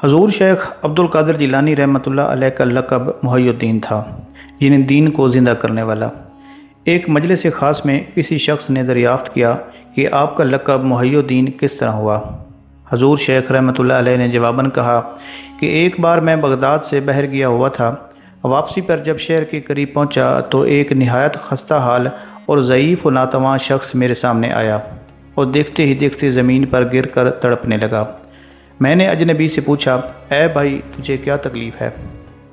حضور شیخ عبد القادر جیلانی رحمۃ اللہ علیہ کا لقب محی الدین تھا، یعنی دین کو زندہ کرنے والا۔ ایک مجلس خاص میں کسی شخص نے دریافت کیا کہ آپ کا لقب محی الدین کس طرح ہوا؟ حضور شیخ رحمۃ اللہ علیہ نے جواباً کہا کہ ایک بار میں بغداد سے باہر گیا ہوا تھا۔ واپسی پر جب شہر کے قریب پہنچا تو ایک نہایت خستہ حال اور ضعیف و ناتواں شخص میرے سامنے آیا اور دیکھتے ہی دیکھتے زمین پر گر کر تڑپنے لگا۔ میں نے اجنبی سے پوچھا، اے بھائی، تجھے کیا تکلیف ہے؟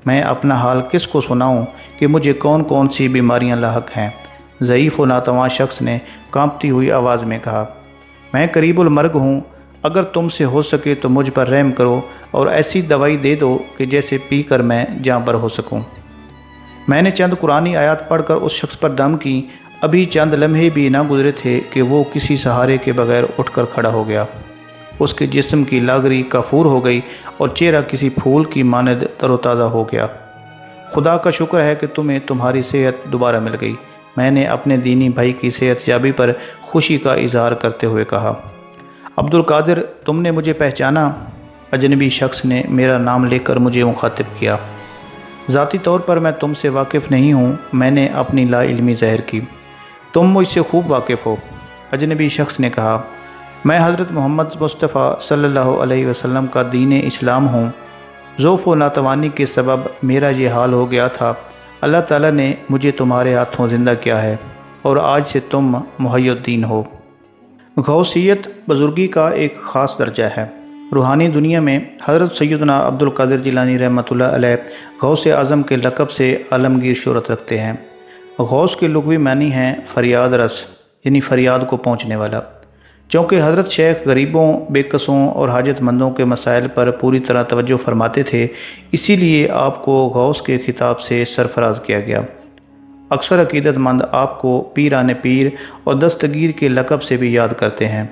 میں اپنا حال کس کو سناؤں کہ مجھے کون کون سی بیماریاں لاحق ہیں؟ ضعیف و ناتواں شخص نے کانپتی ہوئی آواز میں کہا، میں قریب المرگ ہوں، اگر تم سے ہو سکے تو مجھ پر رحم کرو اور ایسی دوائی دے دو کہ جیسے پی کر میں جاں بر ہو سکوں۔ میں نے چند قرآنی آیات پڑھ کر اس شخص پر دم کی۔ ابھی چند لمحے بھی نہ گزرے تھے کہ وہ کسی سہارے کے بغیر اٹھ کر کھڑا ہو گیا۔ اس کے جسم کی لاغری کافور ہو گئی اور چہرہ کسی پھول کی مانند تر و تازہ ہو گیا۔ خدا کا شکر ہے کہ تمہیں تمہاری صحت دوبارہ مل گئی، میں نے اپنے دینی بھائی کی صحت یابی پر خوشی کا اظہار کرتے ہوئے کہا۔ عبد القادر، تم نے مجھے پہچانا؟ اجنبی شخص نے میرا نام لے کر مجھے مخاطب کیا۔ ذاتی طور پر میں تم سے واقف نہیں ہوں، میں نے اپنی لا علمی ظاہر کی۔ تم مجھ سے خوب واقف ہو، اجنبی شخص نے کہا۔ میں حضرت محمد مصطفیٰ صلی اللہ علیہ وسلم کا دین اسلام ہوں۔ ضعف و ناتوانی کے سبب میرا یہ حال ہو گیا تھا۔ اللہ تعالیٰ نے مجھے تمہارے ہاتھوں زندہ کیا ہے اور آج سے تم محی الدین ہو۔ غوثیت بزرگی کا ایک خاص درجہ ہے۔ روحانی دنیا میں حضرت سیدنا عبد القادر جیلانی رحمۃ اللہ علیہ غوث اعظم کے لقب سے عالمگیر شہرت رکھتے ہیں۔ غوث کے لغوی معنی ہیں فریاد رس، یعنی فریاد کو پہنچنے والا۔ چونکہ حضرت شیخ غریبوں، بے کسوں اور حاجت مندوں کے مسائل پر پوری طرح توجہ فرماتے تھے، اسی لیے آپ کو غوث کے خطاب سے سرفراز کیا گیا۔ اکثر عقیدت مند آپ کو پیران پیر اور دستگیر کے لقب سے بھی یاد کرتے ہیں۔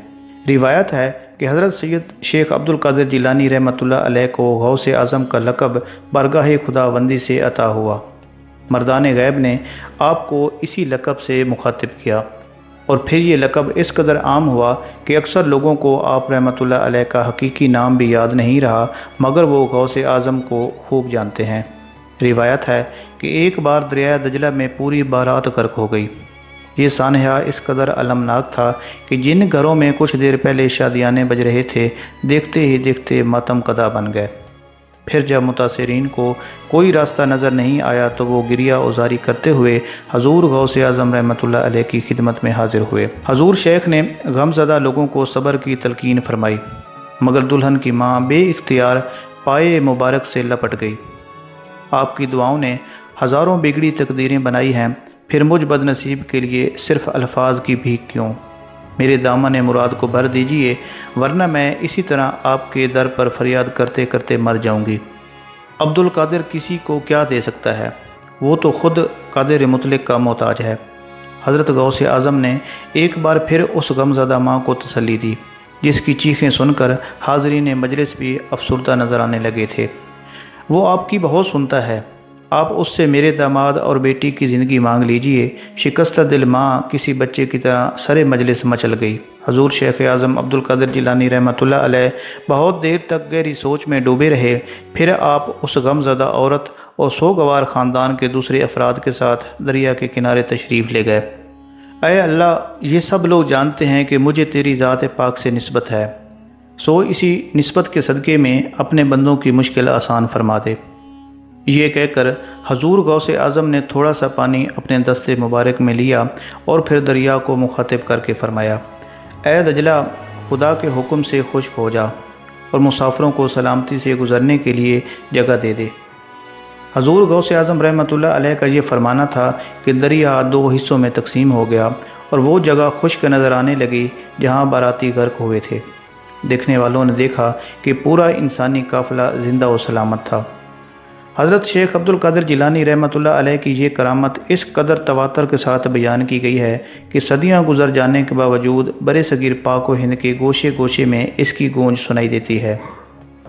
روایت ہے کہ حضرت سید شیخ عبد القادر جیلانی رحمۃ اللہ علیہ کو غوث اعظم کا لقب بارگاہ خداوندی سے عطا ہوا۔ مردان غیب نے آپ کو اسی لقب سے مخاطب کیا اور پھر یہ لقب اس قدر عام ہوا کہ اکثر لوگوں کو آپ رحمۃ اللہ علیہ کا حقیقی نام بھی یاد نہیں رہا، مگر وہ غوث اعظم کو خوب جانتے ہیں۔ روایت ہے کہ ایک بار دریائے دجلہ میں پوری بارات غرق ہو گئی۔ یہ سانحہ اس قدر المناک تھا کہ جن گھروں میں کچھ دیر پہلے شادیانے بج رہے تھے، دیکھتے ہی دیکھتے ماتم کدا بن گئے۔ پھر جب متاثرین کو کوئی راستہ نظر نہیں آیا تو وہ گریہ اوزاری کرتے ہوئے حضور غوث اعظم رحمۃ اللہ علیہ کی خدمت میں حاضر ہوئے۔ حضور شیخ نے غم زدہ لوگوں کو صبر کی تلقین فرمائی، مگر دلہن کی ماں بے اختیار پائے مبارک سے لپٹ گئی۔ آپ کی دعاؤں نے ہزاروں بگڑی تقدیریں بنائی ہیں، پھر مجھ بد نصیب کے لیے صرف الفاظ کی بھیک کیوں؟ میرے دامن مراد کو بھر دیجئے، ورنہ میں اسی طرح آپ کے در پر فریاد کرتے کرتے مر جاؤں گی۔ عبد القادر کسی کو کیا دے سکتا ہے؟ وہ تو خود قادر مطلق کا محتاج ہے۔ حضرت غوث اعظم نے ایک بار پھر اس غمزدہ ماں کو تسلی دی، جس کی چیخیں سن کر حاضرین مجلس بھی افسردہ نظر آنے لگے تھے۔ وہ آپ کی بہت سنتا ہے، آپ اس سے میرے داماد اور بیٹی کی زندگی مانگ لیجئے۔ شکستہ دل ماں کسی بچے کی طرح سرے مجلس مچل گئی۔ حضور شیخ اعظم عبد القادر جیلانی رحمۃ اللہ علیہ بہت دیر تک گہری سوچ میں ڈوبے رہے، پھر آپ اس غم زدہ عورت اور سوگوار خاندان کے دوسرے افراد کے ساتھ دریا کے کنارے تشریف لے گئے۔ اے اللہ، یہ سب لوگ جانتے ہیں کہ مجھے تیری ذات پاک سے نسبت ہے، سو اسی نسبت کے صدقے میں اپنے بندوں کی مشکل آسان فرما دے۔ یہ کہہ کر حضور غوث اعظم نے تھوڑا سا پانی اپنے دست مبارک میں لیا اور پھر دریا کو مخاطب کر کے فرمایا، اے دجلہ، خدا کے حکم سے خشک ہو جا اور مسافروں کو سلامتی سے گزرنے کے لیے جگہ دے دے۔ حضور غوث اعظم رحمۃ اللہ علیہ کا یہ فرمانا تھا کہ دریا دو حصوں میں تقسیم ہو گیا اور وہ جگہ خشک نظر آنے لگی جہاں باراتی غرق ہوئے تھے۔ دیکھنے والوں نے دیکھا کہ پورا انسانی قافلہ زندہ و سلامت تھا۔ حضرت شیخ عبد القادر جیلانی رحمۃ اللہ علیہ کی یہ کرامت اس قدر تواتر کے ساتھ بیان کی گئی ہے کہ صدیاں گزر جانے کے باوجود برِ صغیر پاک و ہند کے گوشے گوشے میں اس کی گونج سنائی دیتی ہے۔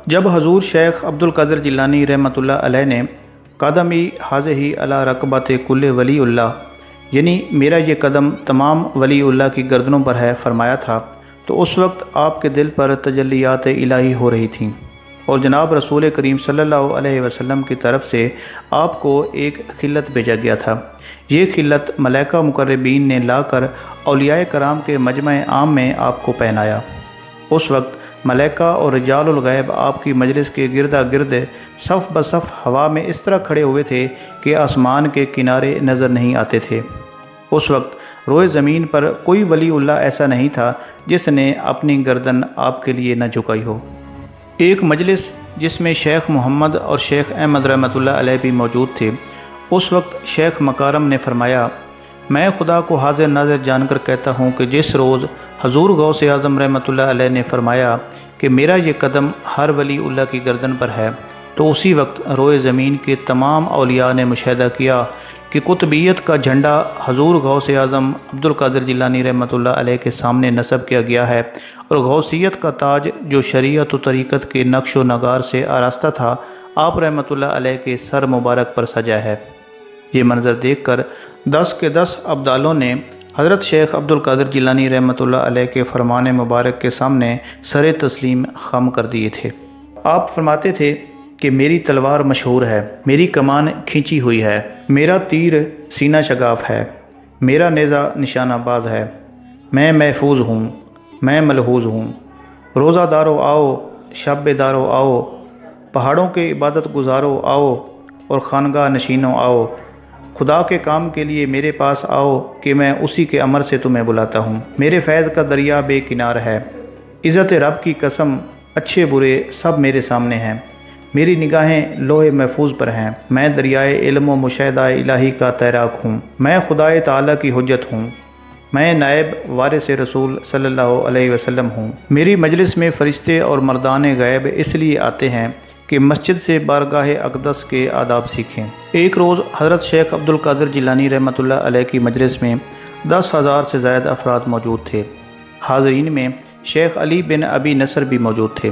جب حضور شیخ عبد القادر جیلانی رحمۃ اللہ علیہ نے قدمی حاضہی علی رقبت کل ولی اللہ، یعنی میرا یہ قدم تمام ولی اللہ کی گردنوں پر ہے، فرمایا تھا، تو اس وقت آپ کے دل پر تجلیات الہی ہو رہی تھیں۔ اور جناب رسول کریم صلی اللہ علیہ وسلم کی طرف سے آپ کو ایک خلت بھیجا گیا تھا۔ یہ خلت ملائکہ مقربین نے لا کر اولیاء کرام کے مجمع عام میں آپ کو پہنایا۔ اس وقت ملائکہ اور رجال الغیب آپ کی مجلس کے گردا گرد صف بصف ہوا میں اس طرح کھڑے ہوئے تھے کہ آسمان کے کنارے نظر نہیں آتے تھے۔ اس وقت روئے زمین پر کوئی ولی اللہ ایسا نہیں تھا جس نے اپنی گردن آپ کے لیے نہ جھکائی ہو۔ ایک مجلس جس میں شیخ محمد اور شیخ احمد رحمۃ اللہ علیہ بھی موجود تھے، اس وقت شیخ مکارم نے فرمایا، میں خدا کو حاضر ناظر جان کر کہتا ہوں کہ جس روز حضور غوث اعظم رحمۃ اللہ علیہ نے فرمایا کہ میرا یہ قدم ہر ولی اللہ کی گردن پر ہے، تو اسی وقت روئے زمین کے تمام اولیاء نے مشاہدہ کیا کہ قطبیت کا جھنڈا حضور غوث اعظم عبد القادر جیلانی رحمۃ اللہ علیہ کے سامنے نصب کیا گیا ہے، اور غوثیت کا تاج جو شریعت و طریقت کے نقش و نگار سے آراستہ تھا، آپ رحمۃ اللہ علیہ کے سر مبارک پر سجا ہے۔ یہ منظر دیکھ کر 10 کے 10 ابدالوں نے حضرت شیخ عبد القادر جیلانی رحمۃ اللہ علیہ کے فرمان مبارک کے سامنے سر تسلیم خم کر دیے تھے۔ آپ فرماتے تھے کہ میری تلوار مشہور ہے، میری کمان کھینچی ہوئی ہے، میرا تیر سینہ شگاف ہے، میرا نیزہ نشانہ باز ہے، میں محفوظ ہوں، میں ملحوظ ہوں۔ روزہ دارو آؤ، شب دارو آؤ، پہاڑوں کے عبادت گزارو آؤ، اور خانگاہ نشینوں آؤ، خدا کے کام کے لیے میرے پاس آؤ کہ میں اسی کے امر سے تمہیں بلاتا ہوں۔ میرے فیض کا دریا بے کنار ہے، عزت رب کی قسم اچھے برے سب میرے سامنے ہیں، میری نگاہیں لوح محفوظ پر ہیں، میں دریائے علم و مشاہدہ الہی کا تیراک ہوں، میں خدائے تعالیٰ کی حجت ہوں، میں نائب وارث رسول صلی اللہ علیہ وسلم ہوں۔ میری مجلس میں فرشتے اور مردان غیب اس لیے آتے ہیں کہ مسجد سے بارگاہ اقدس کے آداب سیکھیں۔ ایک روز حضرت شیخ عبد القادر جیلانی رحمۃ اللہ علیہ کی مجلس میں 10,000 سے زائد افراد موجود تھے۔ حاضرین میں شیخ علی بن ابی نصر بھی موجود تھے،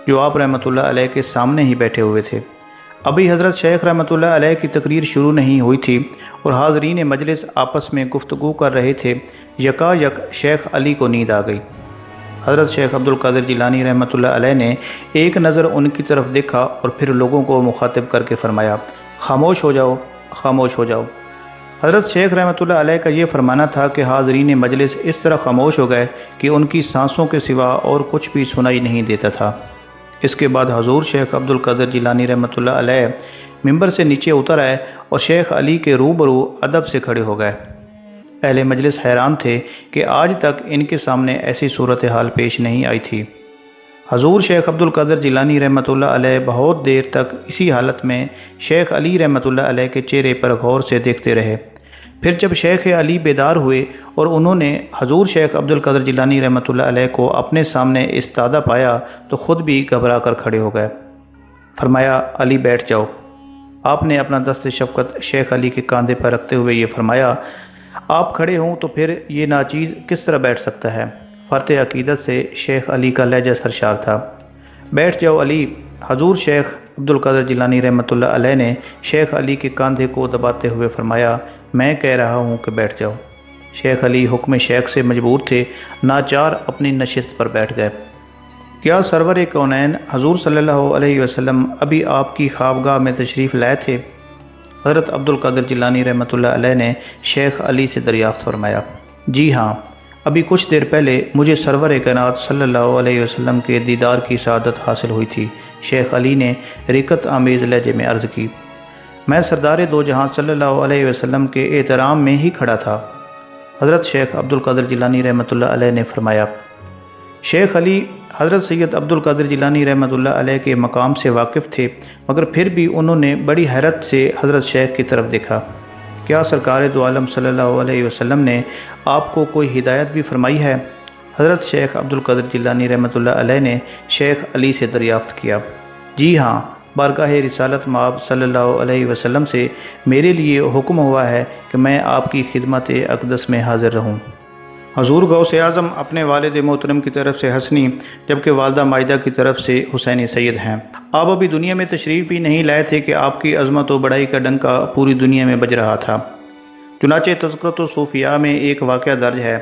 جو آپ رحمۃ اللہ علیہ کے سامنے ہی بیٹھے ہوئے تھے۔ ابھی حضرت شیخ رحمۃ اللہ علیہ کی تقریر شروع نہیں ہوئی تھی اور حاضرین مجلس آپس میں گفتگو کر رہے تھے، یکا یک شیخ علی کو نیند آ گئی۔ حضرت شیخ عبد القادر جیلانی رحمۃ اللہ علیہ نے ایک نظر ان کی طرف دیکھا اور پھر لوگوں کو مخاطب کر کے فرمایا، خاموش ہو جاؤ، خاموش ہو جاؤ۔ حضرت شیخ رحمۃ اللہ علیہ کا یہ فرمانا تھا کہ حاضرین مجلس اس طرح خاموش ہو گئے کہ ان کی سانسوں کے سوا اور کچھ بھی سنائی نہیں دیتا تھا۔ اس کے بعد حضور شیخ عبد القادر جیلانی رحمۃ اللہ علیہ ممبر سے نیچے اتر آئے اور شیخ علی کے روبرو ادب سے کھڑے ہو گئے۔ اہل مجلس حیران تھے کہ آج تک ان کے سامنے ایسی صورتحال پیش نہیں آئی تھی۔ حضور شیخ عبد القادر جیلانی رحمۃ اللہ علیہ بہت دیر تک اسی حالت میں شیخ علی رحمۃ اللہ علیہ کے چہرے پر غور سے دیکھتے رہے۔ پھر جب شیخ علی بیدار ہوئے اور انہوں نے حضور شیخ عبد القادر جیلانی رحمۃ اللہ علیہ کو اپنے سامنے استادہ پایا تو خود بھی گھبرا کر کھڑے ہو گئے۔ فرمایا، علی بیٹھ جاؤ۔ آپ نے اپنا دست شفقت شیخ علی کے کاندھے پر رکھتے ہوئے یہ فرمایا، آپ کھڑے ہوں تو پھر یہ ناچیز کس طرح بیٹھ سکتا ہے؟ فرط عقیدت سے شیخ علی کا لہجہ سرشار تھا۔ بیٹھ جاؤ علی۔ حضور شیخ عبد القادر جیلانی رحمۃ اللہ علیہ نے شیخ علی کے کاندھے کو دباتے ہوئے فرمایا، میں کہہ رہا ہوں کہ بیٹھ جاؤ۔ شیخ علی حکم شیخ سے مجبور تھے، ناچار اپنی نشست پر بیٹھ گئے۔ کیا سرور کونین حضور صلی اللہ علیہ وسلم ابھی آپ کی خوابگاہ میں تشریف لائے تھے؟ حضرت عبد القادر جیلانی رحمۃ اللہ علیہ نے شیخ علی سے دریافت فرمایا، جی ہاں، ابھی کچھ دیر پہلے مجھے سرور کائنات صلی اللہ علیہ وسلم کے دیدار کی سعادت حاصل ہوئی تھی۔ شیخ علی نے رقت آمیز لہجے میں عرض کی، میں سردار دو جہاں صلی اللہ علیہ وسلم کے احترام میں ہی کھڑا تھا۔ حضرت شیخ عبد القادر جیلانی رحمۃ اللہ علیہ نے فرمایا، شیخ علی حضرت سید عبد القادر جیلانی رحمۃ اللہ علیہ کے مقام سے واقف تھے، مگر پھر بھی انہوں نے بڑی حیرت سے حضرت شیخ کی طرف دیکھا۔ کیا سرکار دو عالم صلی اللہ علیہ وسلم نے آپ کو کوئی ہدایت بھی فرمائی ہے؟ حضرت شیخ عبد القادر جیلانی رحمۃ اللہ علیہ نے شیخ علی سے دریافت کیا، جی ہاں، بارگاہ رسالت مآب صلی اللہ علیہ وسلم سے میرے لیے حکم ہوا ہے کہ میں آپ کی خدمت اقدس میں حاضر رہوں۔ حضور غوث اعظم اپنے والد محترم کی طرف سے حسنی جبکہ والدہ مائدہ کی طرف سے حسینی سید ہیں۔ آپ ابھی دنیا میں تشریف بھی نہیں لائے تھے کہ آپ کی عظمت و بڑائی کا ڈنکا پوری دنیا میں بج رہا تھا۔ چنانچہ تذکرۃ الصوفیاء میں ایک واقعہ درج ہے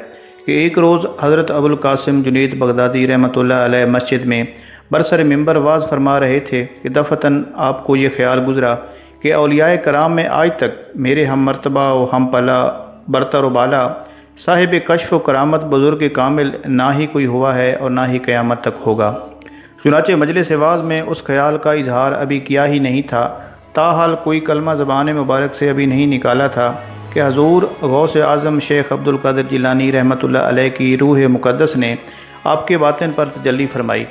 کہ ایک روز حضرت ابوالقاسم جنید بغدادی رحمۃ اللہ علیہ مسجد میں برسر ممبر واز فرما رہے تھے کہ دفتن آپ کو یہ خیال گزرا کہ اولیاء کرام میں آج تک میرے ہم مرتبہ و ہم پلا برتر و بالا صاحب کشف و کرامت بزرگ کامل نہ ہی کوئی ہوا ہے اور نہ ہی قیامت تک ہوگا۔ چنانچہ مجلس واز میں اس خیال کا اظہار ابھی کیا ہی نہیں تھا، تاحال کوئی کلمہ زبان مبارک سے ابھی نہیں نکالا تھا کہ حضور غوث اعظم شیخ عبد القادر جیلانی رحمۃ اللہ علیہ کی روح مقدس نے آپ کے باطن پر تجلی فرمائی،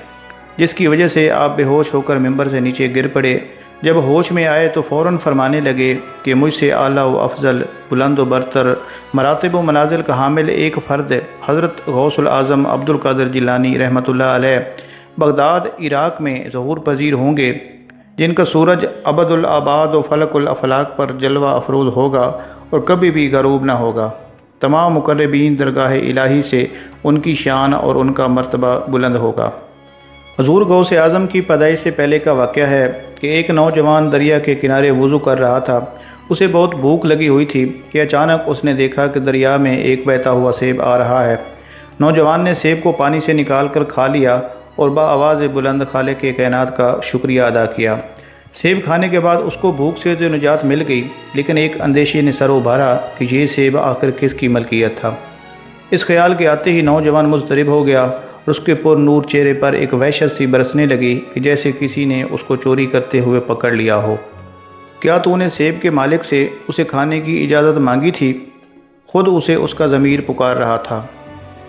جس کی وجہ سے آپ بے ہوش ہو کر ممبر سے نیچے گر پڑے۔ جب ہوش میں آئے تو فوراً فرمانے لگے کہ مجھ سے اعلیٰ و افضل، بلند و برتر مراتب و منازل کا حامل ایک فرد حضرت غوث الاعظم عبد القادر جیلانی رحمۃ اللہ علیہ بغداد عراق میں ظہور پذیر ہوں گے، جن کا سورج ابد الآباد و فلک الافلاق پر جلوہ افروز ہوگا اور کبھی بھی غروب نہ ہوگا۔ تمام مقربین درگاہ الہی سے ان کی شان اور ان کا مرتبہ بلند ہوگا۔ حضور غوث اعظم کی پیدائش سے پہلے کا واقعہ ہے کہ ایک نوجوان دریا کے کنارے وضو کر رہا تھا۔ اسے بہت بھوک لگی ہوئی تھی کہ اچانک اس نے دیکھا کہ دریا میں ایک بہتا ہوا سیب آ رہا ہے۔ نوجوان نے سیب کو پانی سے نکال کر کھا لیا اور بآواز بلند خالق کائنات کا شکریہ ادا کیا۔ سیب کھانے کے بعد اس کو بھوک سے تو نجات مل گئی، لیکن ایک اندیشے نے سر ابھارا کہ یہ سیب آخر کس کی ملکیت تھا۔ اس خیال کے آتے ہی نوجوان مضطرب ہو گیا اور اس کے پر نور چہرے پر ایک وحشت سی برسنے لگی کہ جیسے کسی نے اس کو چوری کرتے ہوئے پکڑ لیا ہو۔ کیا تو نے سیب کے مالک سے اسے کھانے کی اجازت مانگی تھی؟ خود اسے اس کا ضمیر پکار رہا تھا۔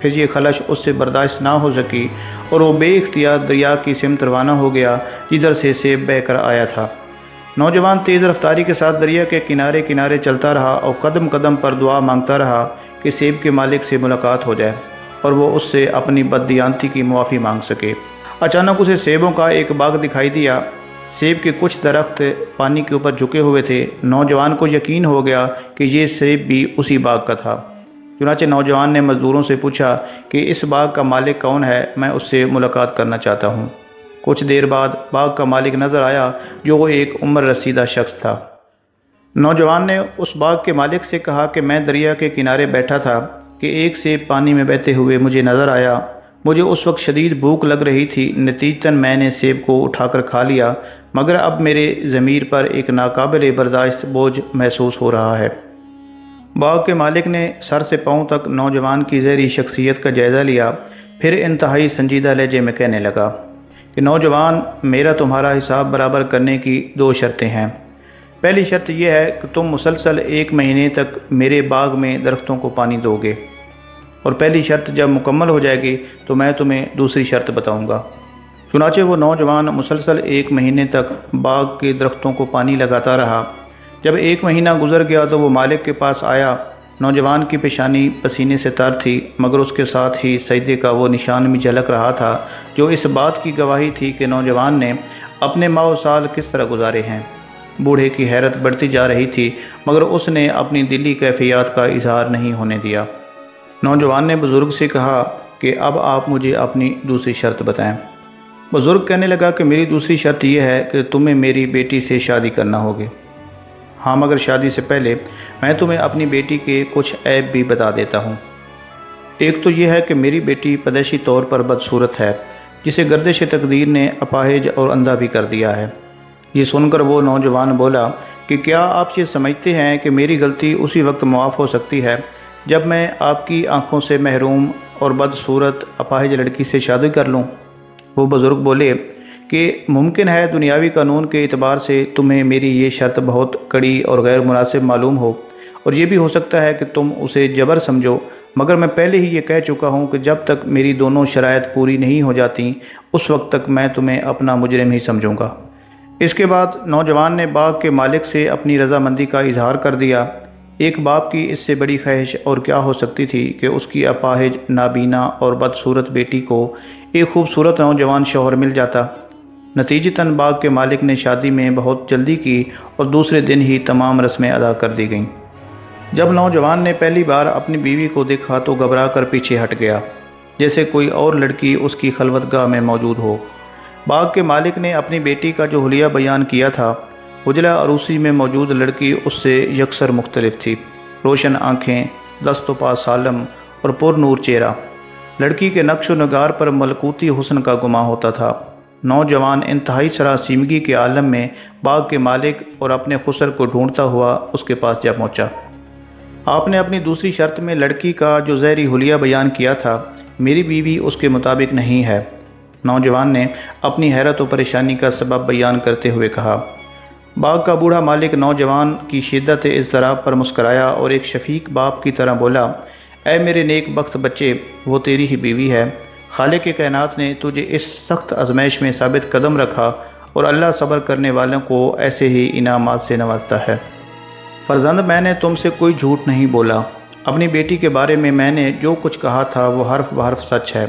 پھر یہ خلش اس سے برداشت نہ ہو سکی اور وہ بے اختیار دریا کی سمت روانہ ہو گیا جدھر سے سیب بہہ کر آیا تھا۔ نوجوان تیز رفتاری کے ساتھ دریا کے کنارے کنارے چلتا رہا اور قدم قدم پر دعا مانگتا رہا کہ سیب کے مالک سے ملاقات ہو جائے اور وہ اس سے اپنی بددیانتی کی معافی مانگ سکے۔ اچانک اسے سیبوں کا ایک باغ دکھائی دیا۔ سیب کے کچھ درخت پانی کے اوپر جھکے ہوئے تھے۔ نوجوان کو یقین ہو گیا کہ یہ سیب بھی اسی باغ کا تھا۔ چنانچہ نوجوان نے مزدوروں سے پوچھا کہ اس باغ کا مالک کون ہے، میں اس سے ملاقات کرنا چاہتا ہوں۔ کچھ دیر بعد باغ کا مالک نظر آیا، جو وہ ایک عمر رسیدہ شخص تھا۔ نوجوان نے اس باغ کے مالک سے کہا کہ میں دریا کے کنارے بیٹھا تھا کہ ایک سیب پانی میں بہتے ہوئے مجھے نظر آیا۔ مجھے اس وقت شدید بھوک لگ رہی تھی، نتیجتاً میں نے سیب کو اٹھا کر کھا لیا، مگر اب میرے ضمیر پر ایک ناقابل برداشت بوجھ محسوس ہو رہا ہے۔ باغ کے مالک نے سر سے پاؤں تک نوجوان کی ظاہری شخصیت کا جائزہ لیا، پھر انتہائی سنجیدہ لہجے میں کہنے لگا کہ نوجوان، میرا تمہارا حساب برابر کرنے کی 2 شرطیں ہیں۔ پہلی شرط یہ ہے کہ تم مسلسل 1 مہینے تک میرے باغ میں درختوں کو پانی دو گے، اور پہلی شرط جب مکمل ہو جائے گی تو میں تمہیں دوسری شرط بتاؤں گا۔ چنانچہ وہ نوجوان مسلسل 1 مہینے تک باغ کے درختوں کو پانی لگاتا رہا۔ جب 1 مہینہ گزر گیا تو وہ مالک کے پاس آیا۔ نوجوان کی پیشانی پسینے سے تر تھی، مگر اس کے ساتھ ہی سجدے کا وہ نشان بھی جھلک رہا تھا جو اس بات کی گواہی تھی کہ نوجوان نے اپنے ماہ و سال کس طرح گزارے ہیں۔ بوڑھے کی حیرت بڑھتی جا رہی تھی، مگر اس نے اپنی دلی کیفیات کا اظہار نہیں ہونے دیا۔ نوجوان نے بزرگ سے کہا کہ اب آپ مجھے اپنی دوسری شرط بتائیں۔ بزرگ کہنے لگا کہ میری دوسری شرط یہ ہے کہ تمہیں میری بیٹی سے شادی کرنا ہوگی۔ ہاں، مگر شادی سے پہلے میں تمہیں اپنی بیٹی کے کچھ عیب بھی بتا دیتا ہوں۔ ایک تو یہ ہے کہ میری بیٹی پیدائشی طور پر بدصورت ہے، جسے گردش تقدیر نے اپاہج اور اندھا بھی کر دیا ہے۔ یہ سن کر وہ نوجوان بولا کہ کیا آپ یہ سمجھتے ہیں کہ میری غلطی اسی وقت معاف ہو سکتی ہے جب میں آپ کی آنکھوں سے محروم اور بدصورت اپاہج لڑکی سے شادی کر لوں؟ وہ بزرگ بولے کہ ممکن ہے دنیاوی قانون کے اعتبار سے تمہیں میری یہ شرط بہت کڑی اور غیر مناسب معلوم ہو، اور یہ بھی ہو سکتا ہے کہ تم اسے جبر سمجھو، مگر میں پہلے ہی یہ کہہ چکا ہوں کہ جب تک میری دونوں شرائط پوری نہیں ہو جاتی اس وقت تک میں تمہیں اپنا مجرم ہی سمجھوں گا۔ اس کے بعد نوجوان نے باغ کے مالک سے اپنی رضامندی کا اظہار کر دیا۔ ایک باپ کی اس سے بڑی خواہش اور کیا ہو سکتی تھی کہ اس کی اپاہج، نابینا اور بدصورت بیٹی کو ایک خوبصورت نوجوان شوہر مل جاتا۔ نتیجتاً باغ کے مالک نے شادی میں بہت جلدی کی اور دوسرے دن ہی تمام رسمیں ادا کر دی گئیں۔ جب نوجوان نے پہلی بار اپنی بیوی کو دیکھا تو گھبرا کر پیچھے ہٹ گیا، جیسے کوئی اور لڑکی اس کی خلوت گاہ میں موجود ہو۔ باغ کے مالک نے اپنی بیٹی کا جو حلیہ بیان کیا تھا، اجلا عروسی میں موجود لڑکی اس سے یکسر مختلف تھی۔ روشن آنکھیں، دست و پا سالم اور پر نور چہرہ، لڑکی کے نقش و نگار پر ملکوتی حسن کا گماں ہوتا تھا۔ نوجوان انتہائی سراسیمگی کے عالم میں باغ کے مالک اور اپنے خسر کو ڈھونڈتا ہوا اس کے پاس جا پہنچا۔ آپ نے اپنی دوسری شرط میں لڑکی کا جو زہری حلیہ بیان کیا تھا، میری بیوی اس کے مطابق نہیں ہے۔ نوجوان نے اپنی حیرت و پریشانی کا سبب بیان کرتے ہوئے کہا۔ باغ کا بوڑھا مالک نوجوان کی شدت اضطراب پر مسکرایا اور ایک شفیق باپ کی طرح بولا، اے میرے نیک بخت بچے، وہ تیری ہی بیوی ہے۔ خالق کائنات نے تجھے اس سخت آزمائش میں ثابت قدم رکھا اور اللہ صبر کرنے والوں کو ایسے ہی انعامات سے نوازتا ہے۔ فرزند، میں نے تم سے کوئی جھوٹ نہیں بولا۔ اپنی بیٹی کے بارے میں نے جو کچھ کہا تھا وہ حرف بحرف سچ ہے۔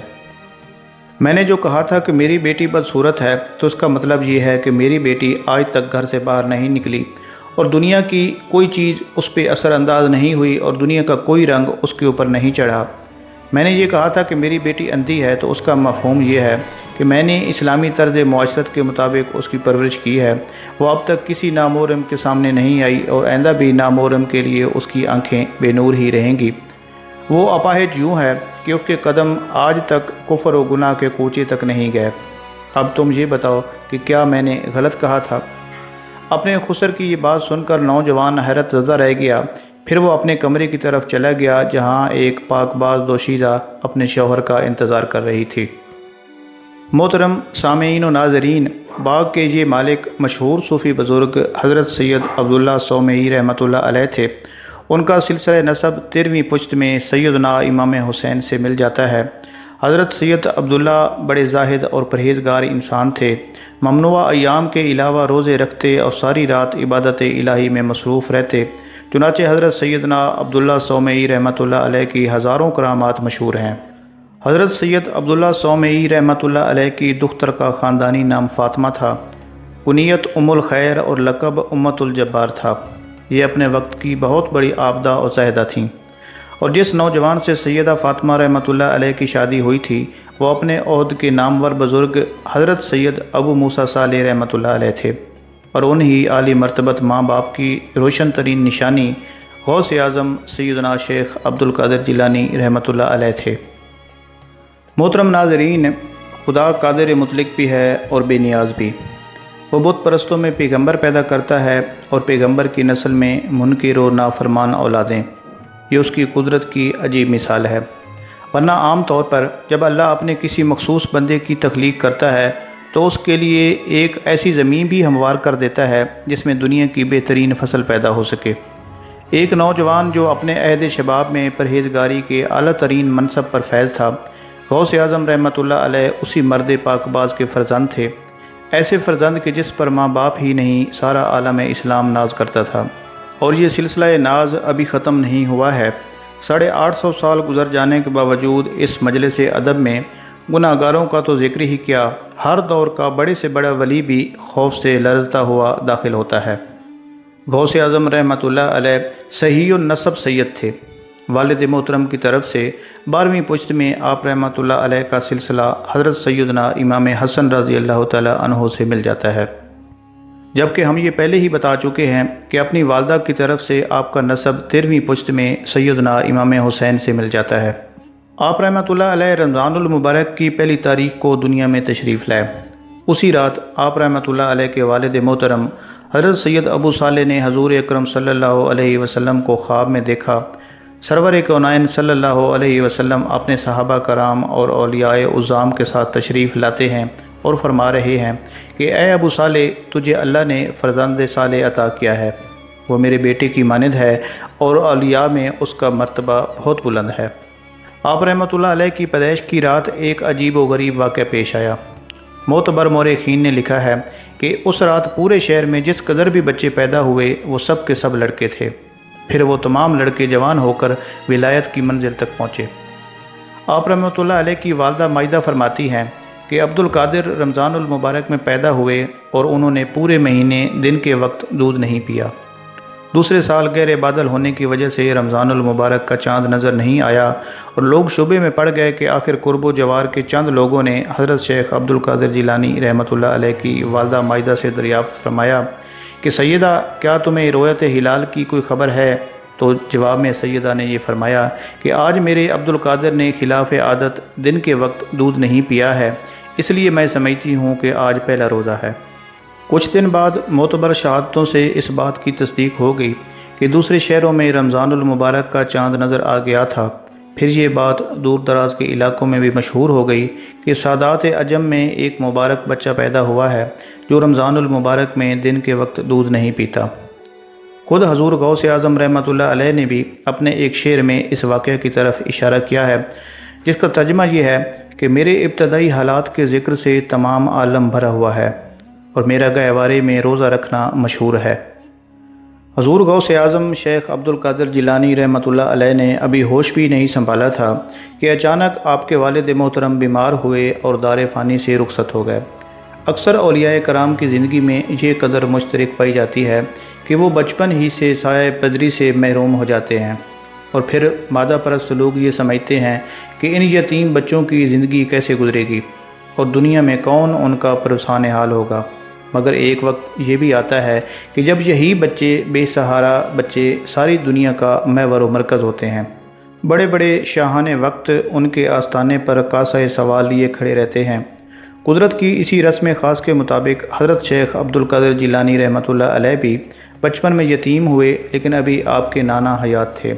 میں نے جو کہا تھا کہ میری بیٹی بدصورت ہے، تو اس کا مطلب یہ ہے کہ میری بیٹی آج تک گھر سے باہر نہیں نکلی اور دنیا کی کوئی چیز اس پہ اثر انداز نہیں ہوئی اور دنیا کا کوئی رنگ اس کے اوپر نہیں چڑھا۔ میں نے یہ کہا تھا کہ میری بیٹی اندھی ہے، تو اس کا مفہوم یہ ہے کہ میں نے اسلامی طرز معاشرت کے مطابق اس کی پرورش کی ہے۔ وہ اب تک کسی نامحرم کے سامنے نہیں آئی اور آئندہ بھی نامحرم کے لیے اس کی آنکھیں بے نور ہی رہیں گی۔ وہ اپاہج یوں ہے کہ اس کے قدم آج تک کفر و گناہ کے کوچے تک نہیں گئے۔ اب تم یہ بتاؤ کہ کیا میں نے غلط کہا تھا؟ اپنے خسر کی یہ بات سن کر نوجوان حیرت زدہ رہ گیا۔ پھر وہ اپنے کمرے کی طرف چلا گیا جہاں ایک پاک باز دوشیزہ اپنے شوہر کا انتظار کر رہی تھی۔ محترم سامعین و ناظرین، باغ کے یہ مالک مشہور صوفی بزرگ حضرت سید عبداللہ صومعی رحمۃ اللہ علیہ تھے۔ ان کا سلسلہ نسب 13ویں پشت میں سیدنا امام حسین سے مل جاتا ہے۔ حضرت سید عبداللہ بڑے زاہد اور پرہیزگار انسان تھے۔ ممنوعہ ایام کے علاوہ روزے رکھتے اور ساری رات عبادت الہی میں مصروف رہتے۔ چنانچہ حضرت سیدنا عبداللہ صومعی رحمۃ اللہ علیہ کی ہزاروں کرامات مشہور ہیں۔ حضرت سید عبداللہ صومعی رحمۃ اللہ علیہ کی دختر کا خاندانی نام فاطمہ تھا۔ کنیت ام الخیر اور لقب امت الجبار تھا۔ یہ اپنے وقت کی بہت بڑی عابدہ اور زاہدہ تھیں، اور جس نوجوان سے سیدہ فاطمہ رحمۃ اللہ علیہ کی شادی ہوئی تھی وہ اپنے عہد کے نامور بزرگ حضرت سید ابو موسیٰ صالح رحمۃ اللہ علیہ تھے، اور انہی عالی مرتبت ماں باپ کی روشن ترین نشانی غوث اعظم سیدنا شیخ عبد القادر جیلانی رحمۃ اللہ علیہ تھے۔ محترم ناظرین، خدا قادر مطلق بھی ہے اور بے نیاز بھی۔ وہ بت پرستوں میں پیغمبر پیدا کرتا ہے اور پیغمبر کی نسل میں منکر و نافرمان اولادیں۔ یہ اس کی قدرت کی عجیب مثال ہے، ورنہ عام طور پر جب اللہ اپنے کسی مخصوص بندے کی تخلیق کرتا ہے تو اس کے لیے ایک ایسی زمین بھی ہموار کر دیتا ہے جس میں دنیا کی بہترین فصل پیدا ہو سکے۔ ایک نوجوان جو اپنے عہد شباب میں پرہیزگاری کے اعلیٰ ترین منصب پر فیض تھا، غوث اعظم رحمۃ اللہ علیہ اسی مرد پاک باز کے فرزند تھے، ایسے فرزند کے جس پر ماں باپ ہی نہیں سارا عالم اسلام ناز کرتا تھا، اور یہ سلسلہ ناز ابھی ختم نہیں ہوا ہے۔ 850 سال گزر جانے کے باوجود اس مجلس ادب میں گناہ گاروں کا تو ذکر ہی کیا، ہر دور کا بڑے سے بڑا ولی بھی خوف سے لرزتا ہوا داخل ہوتا ہے۔ غوث اعظم رحمۃ اللہ علیہ صحیح النسب سید تھے۔ والد محترم کی طرف سے 12ویں پشت میں آپ رحمۃ اللہ علیہ کا سلسلہ حضرت سیدنا امام حسن رضی اللہ تعالی عنہ سے مل جاتا ہے، جبکہ ہم یہ پہلے ہی بتا چکے ہیں کہ اپنی والدہ کی طرف سے آپ کا نسب 13ویں پشت میں سیدنا امام حسین سے مل جاتا ہے۔ آپ رحمۃ اللہ علیہ رمضان المبارک کی پہلی تاریخ کو دنیا میں تشریف لائے۔ اسی رات آپ رحمۃ اللہ علیہ کے والد محترم حضرت سید ابو صالح نے حضور اکرم صلی اللہ علیہ وسلم کو خواب میں دیکھا۔ سرور کونین صلی اللہ علیہ وسلم اپنے صحابہ کرام اور اولیاء عظام کے ساتھ تشریف لاتے ہیں اور فرما رہے ہیں کہ اے ابو صالح، تجھے اللہ نے فرزند صالح عطا کیا ہے، وہ میرے بیٹے کی مانند ہے اور اولیاء میں اس کا مرتبہ بہت بلند ہے۔ آپ رحمۃ اللہ علیہ کی پیدائش کی رات ایک عجیب و غریب واقعہ پیش آیا۔ معتبر مورخین نے لکھا ہے کہ اس رات پورے شہر میں جس قدر بھی بچے پیدا ہوئے وہ سب کے سب لڑکے تھے۔ پھر وہ تمام لڑکے جوان ہو کر ولایت کی منزل تک پہنچے۔ آپ رحمۃ اللہ علیہ کی والدہ مائدہ فرماتی ہیں کہ عبد القادر رمضان المبارک میں پیدا ہوئے اور انہوں نے پورے مہینے دن کے وقت دودھ نہیں پیا۔ دوسرے سال گہرے بادل ہونے کی وجہ سے رمضان المبارک کا چاند نظر نہیں آیا اور لوگ شبے میں پڑ گئے کہ آخر قرب و جوار کے چند لوگوں نے حضرت شیخ عبد القادر جیلانی رحمۃ اللہ علیہ کی والدہ مائدہ سے دریافت فرمایا کہ سیدہ، کیا تمہیں رؤیت ہلال کی کوئی خبر ہے؟ تو جواب میں سیدہ نے یہ فرمایا کہ آج میرے عبد القادر نے خلاف عادت دن کے وقت دودھ نہیں پیا ہے، اس لیے میں سمجھتی ہوں کہ آج پہلا روزہ ہے۔ کچھ دن بعد معتبر شہادتوں سے اس بات کی تصدیق ہو گئی کہ دوسرے شہروں میں رمضان المبارک کا چاند نظر آ گیا تھا۔ پھر یہ بات دور دراز کے علاقوں میں بھی مشہور ہو گئی کہ سادات عجم میں ایک مبارک بچہ پیدا ہوا ہے جو رمضان المبارک میں دن کے وقت دودھ نہیں پیتا۔ خود حضور غوث اعظم رحمۃ اللہ علیہ نے بھی اپنے ایک شعر میں اس واقعہ کی طرف اشارہ کیا ہے، جس کا ترجمہ یہ ہے کہ میرے ابتدائی حالات کے ذکر سے تمام عالم بھرا ہوا ہے اور میرا گہوارے میں روزہ رکھنا مشہور ہے۔ حضور غوث اعظم شیخ عبد القادر جیلانی رحمۃ اللہ علیہ نے ابھی ہوش بھی نہیں سنبھالا تھا کہ اچانک آپ کے والد محترم بیمار ہوئے اور دار فانی سے رخصت ہو گئے۔ اکثر اولیاء کرام کی زندگی میں یہ قدر مشترک پائی جاتی ہے کہ وہ بچپن ہی سے سایہ پدری سے محروم ہو جاتے ہیں، اور پھر مادہ پرست لوگ یہ سمجھتے ہیں کہ ان یتیم بچوں کی زندگی کیسے گزرے گی اور دنیا میں کون ان کا پرسان حال ہوگا۔ مگر ایک وقت یہ بھی آتا ہے کہ جب یہی بچے، بے سہارا بچے، ساری دنیا کا محور و مرکز ہوتے ہیں۔ بڑے بڑے شاہان وقت ان کے آستانے پر کاسہ سوال لیے کھڑے رہتے ہیں۔ قدرت کی اسی رسم خاص کے مطابق حضرت شیخ عبد القادر جیلانی رحمۃ اللہ علیہ بھی بچپن میں یتیم ہوئے، لیکن ابھی آپ کے نانا حیات تھے۔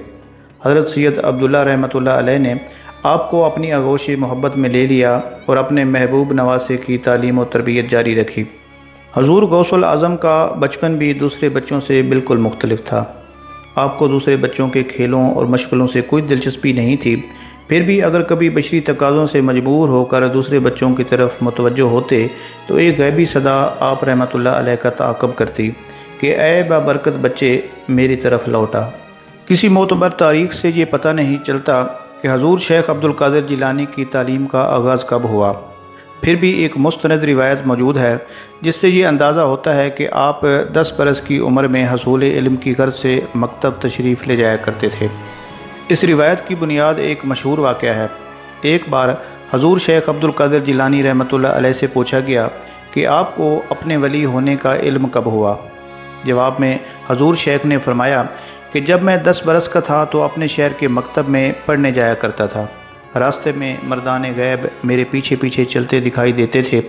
حضرت سید عبداللہ رحمۃ اللہ علیہ نے آپ کو اپنی آغوش محبت میں لے لیا اور اپنے محبوب نواسے کی تعلیم و تربیت جاری رکھی۔ حضور غوث الاعظم کا بچپن بھی دوسرے بچوں سے بالکل مختلف تھا۔ آپ کو دوسرے بچوں کے کھیلوں اور مشغلوں سے کوئی دلچسپی نہیں تھی، پھر بھی اگر کبھی بشری تقاضوں سے مجبور ہو کر دوسرے بچوں کی طرف متوجہ ہوتے تو ایک غیبی صدا آپ رحمۃ اللہ علیہ کا تعاقب کرتی کہ اے بابرکت بچے میری طرف لوٹا۔ کسی معتبر تاریخ سے یہ پتہ نہیں چلتا کہ حضور شیخ عبد القادر جیلانی کی تعلیم کا آغاز کب ہوا۔ پھر بھی ایک مستند روایت موجود ہے جس سے یہ اندازہ ہوتا ہے کہ آپ 10 برس کی عمر میں حصول علم کی غرض سے مکتب تشریف لے جایا کرتے تھے۔ اس روایت کی بنیاد ایک مشہور واقعہ ہے۔ ایک بار حضور شیخ عبد القادر جیلانی رحمۃ اللہ علیہ سے پوچھا گیا کہ آپ کو اپنے ولی ہونے کا علم کب ہوا؟ جواب میں حضور شیخ نے فرمایا کہ جب میں 10 برس کا تھا تو اپنے شہر کے مکتب میں پڑھنے جایا کرتا تھا۔ راستے میں مردان غیب میرے پیچھے پیچھے چلتے دکھائی دیتے تھے۔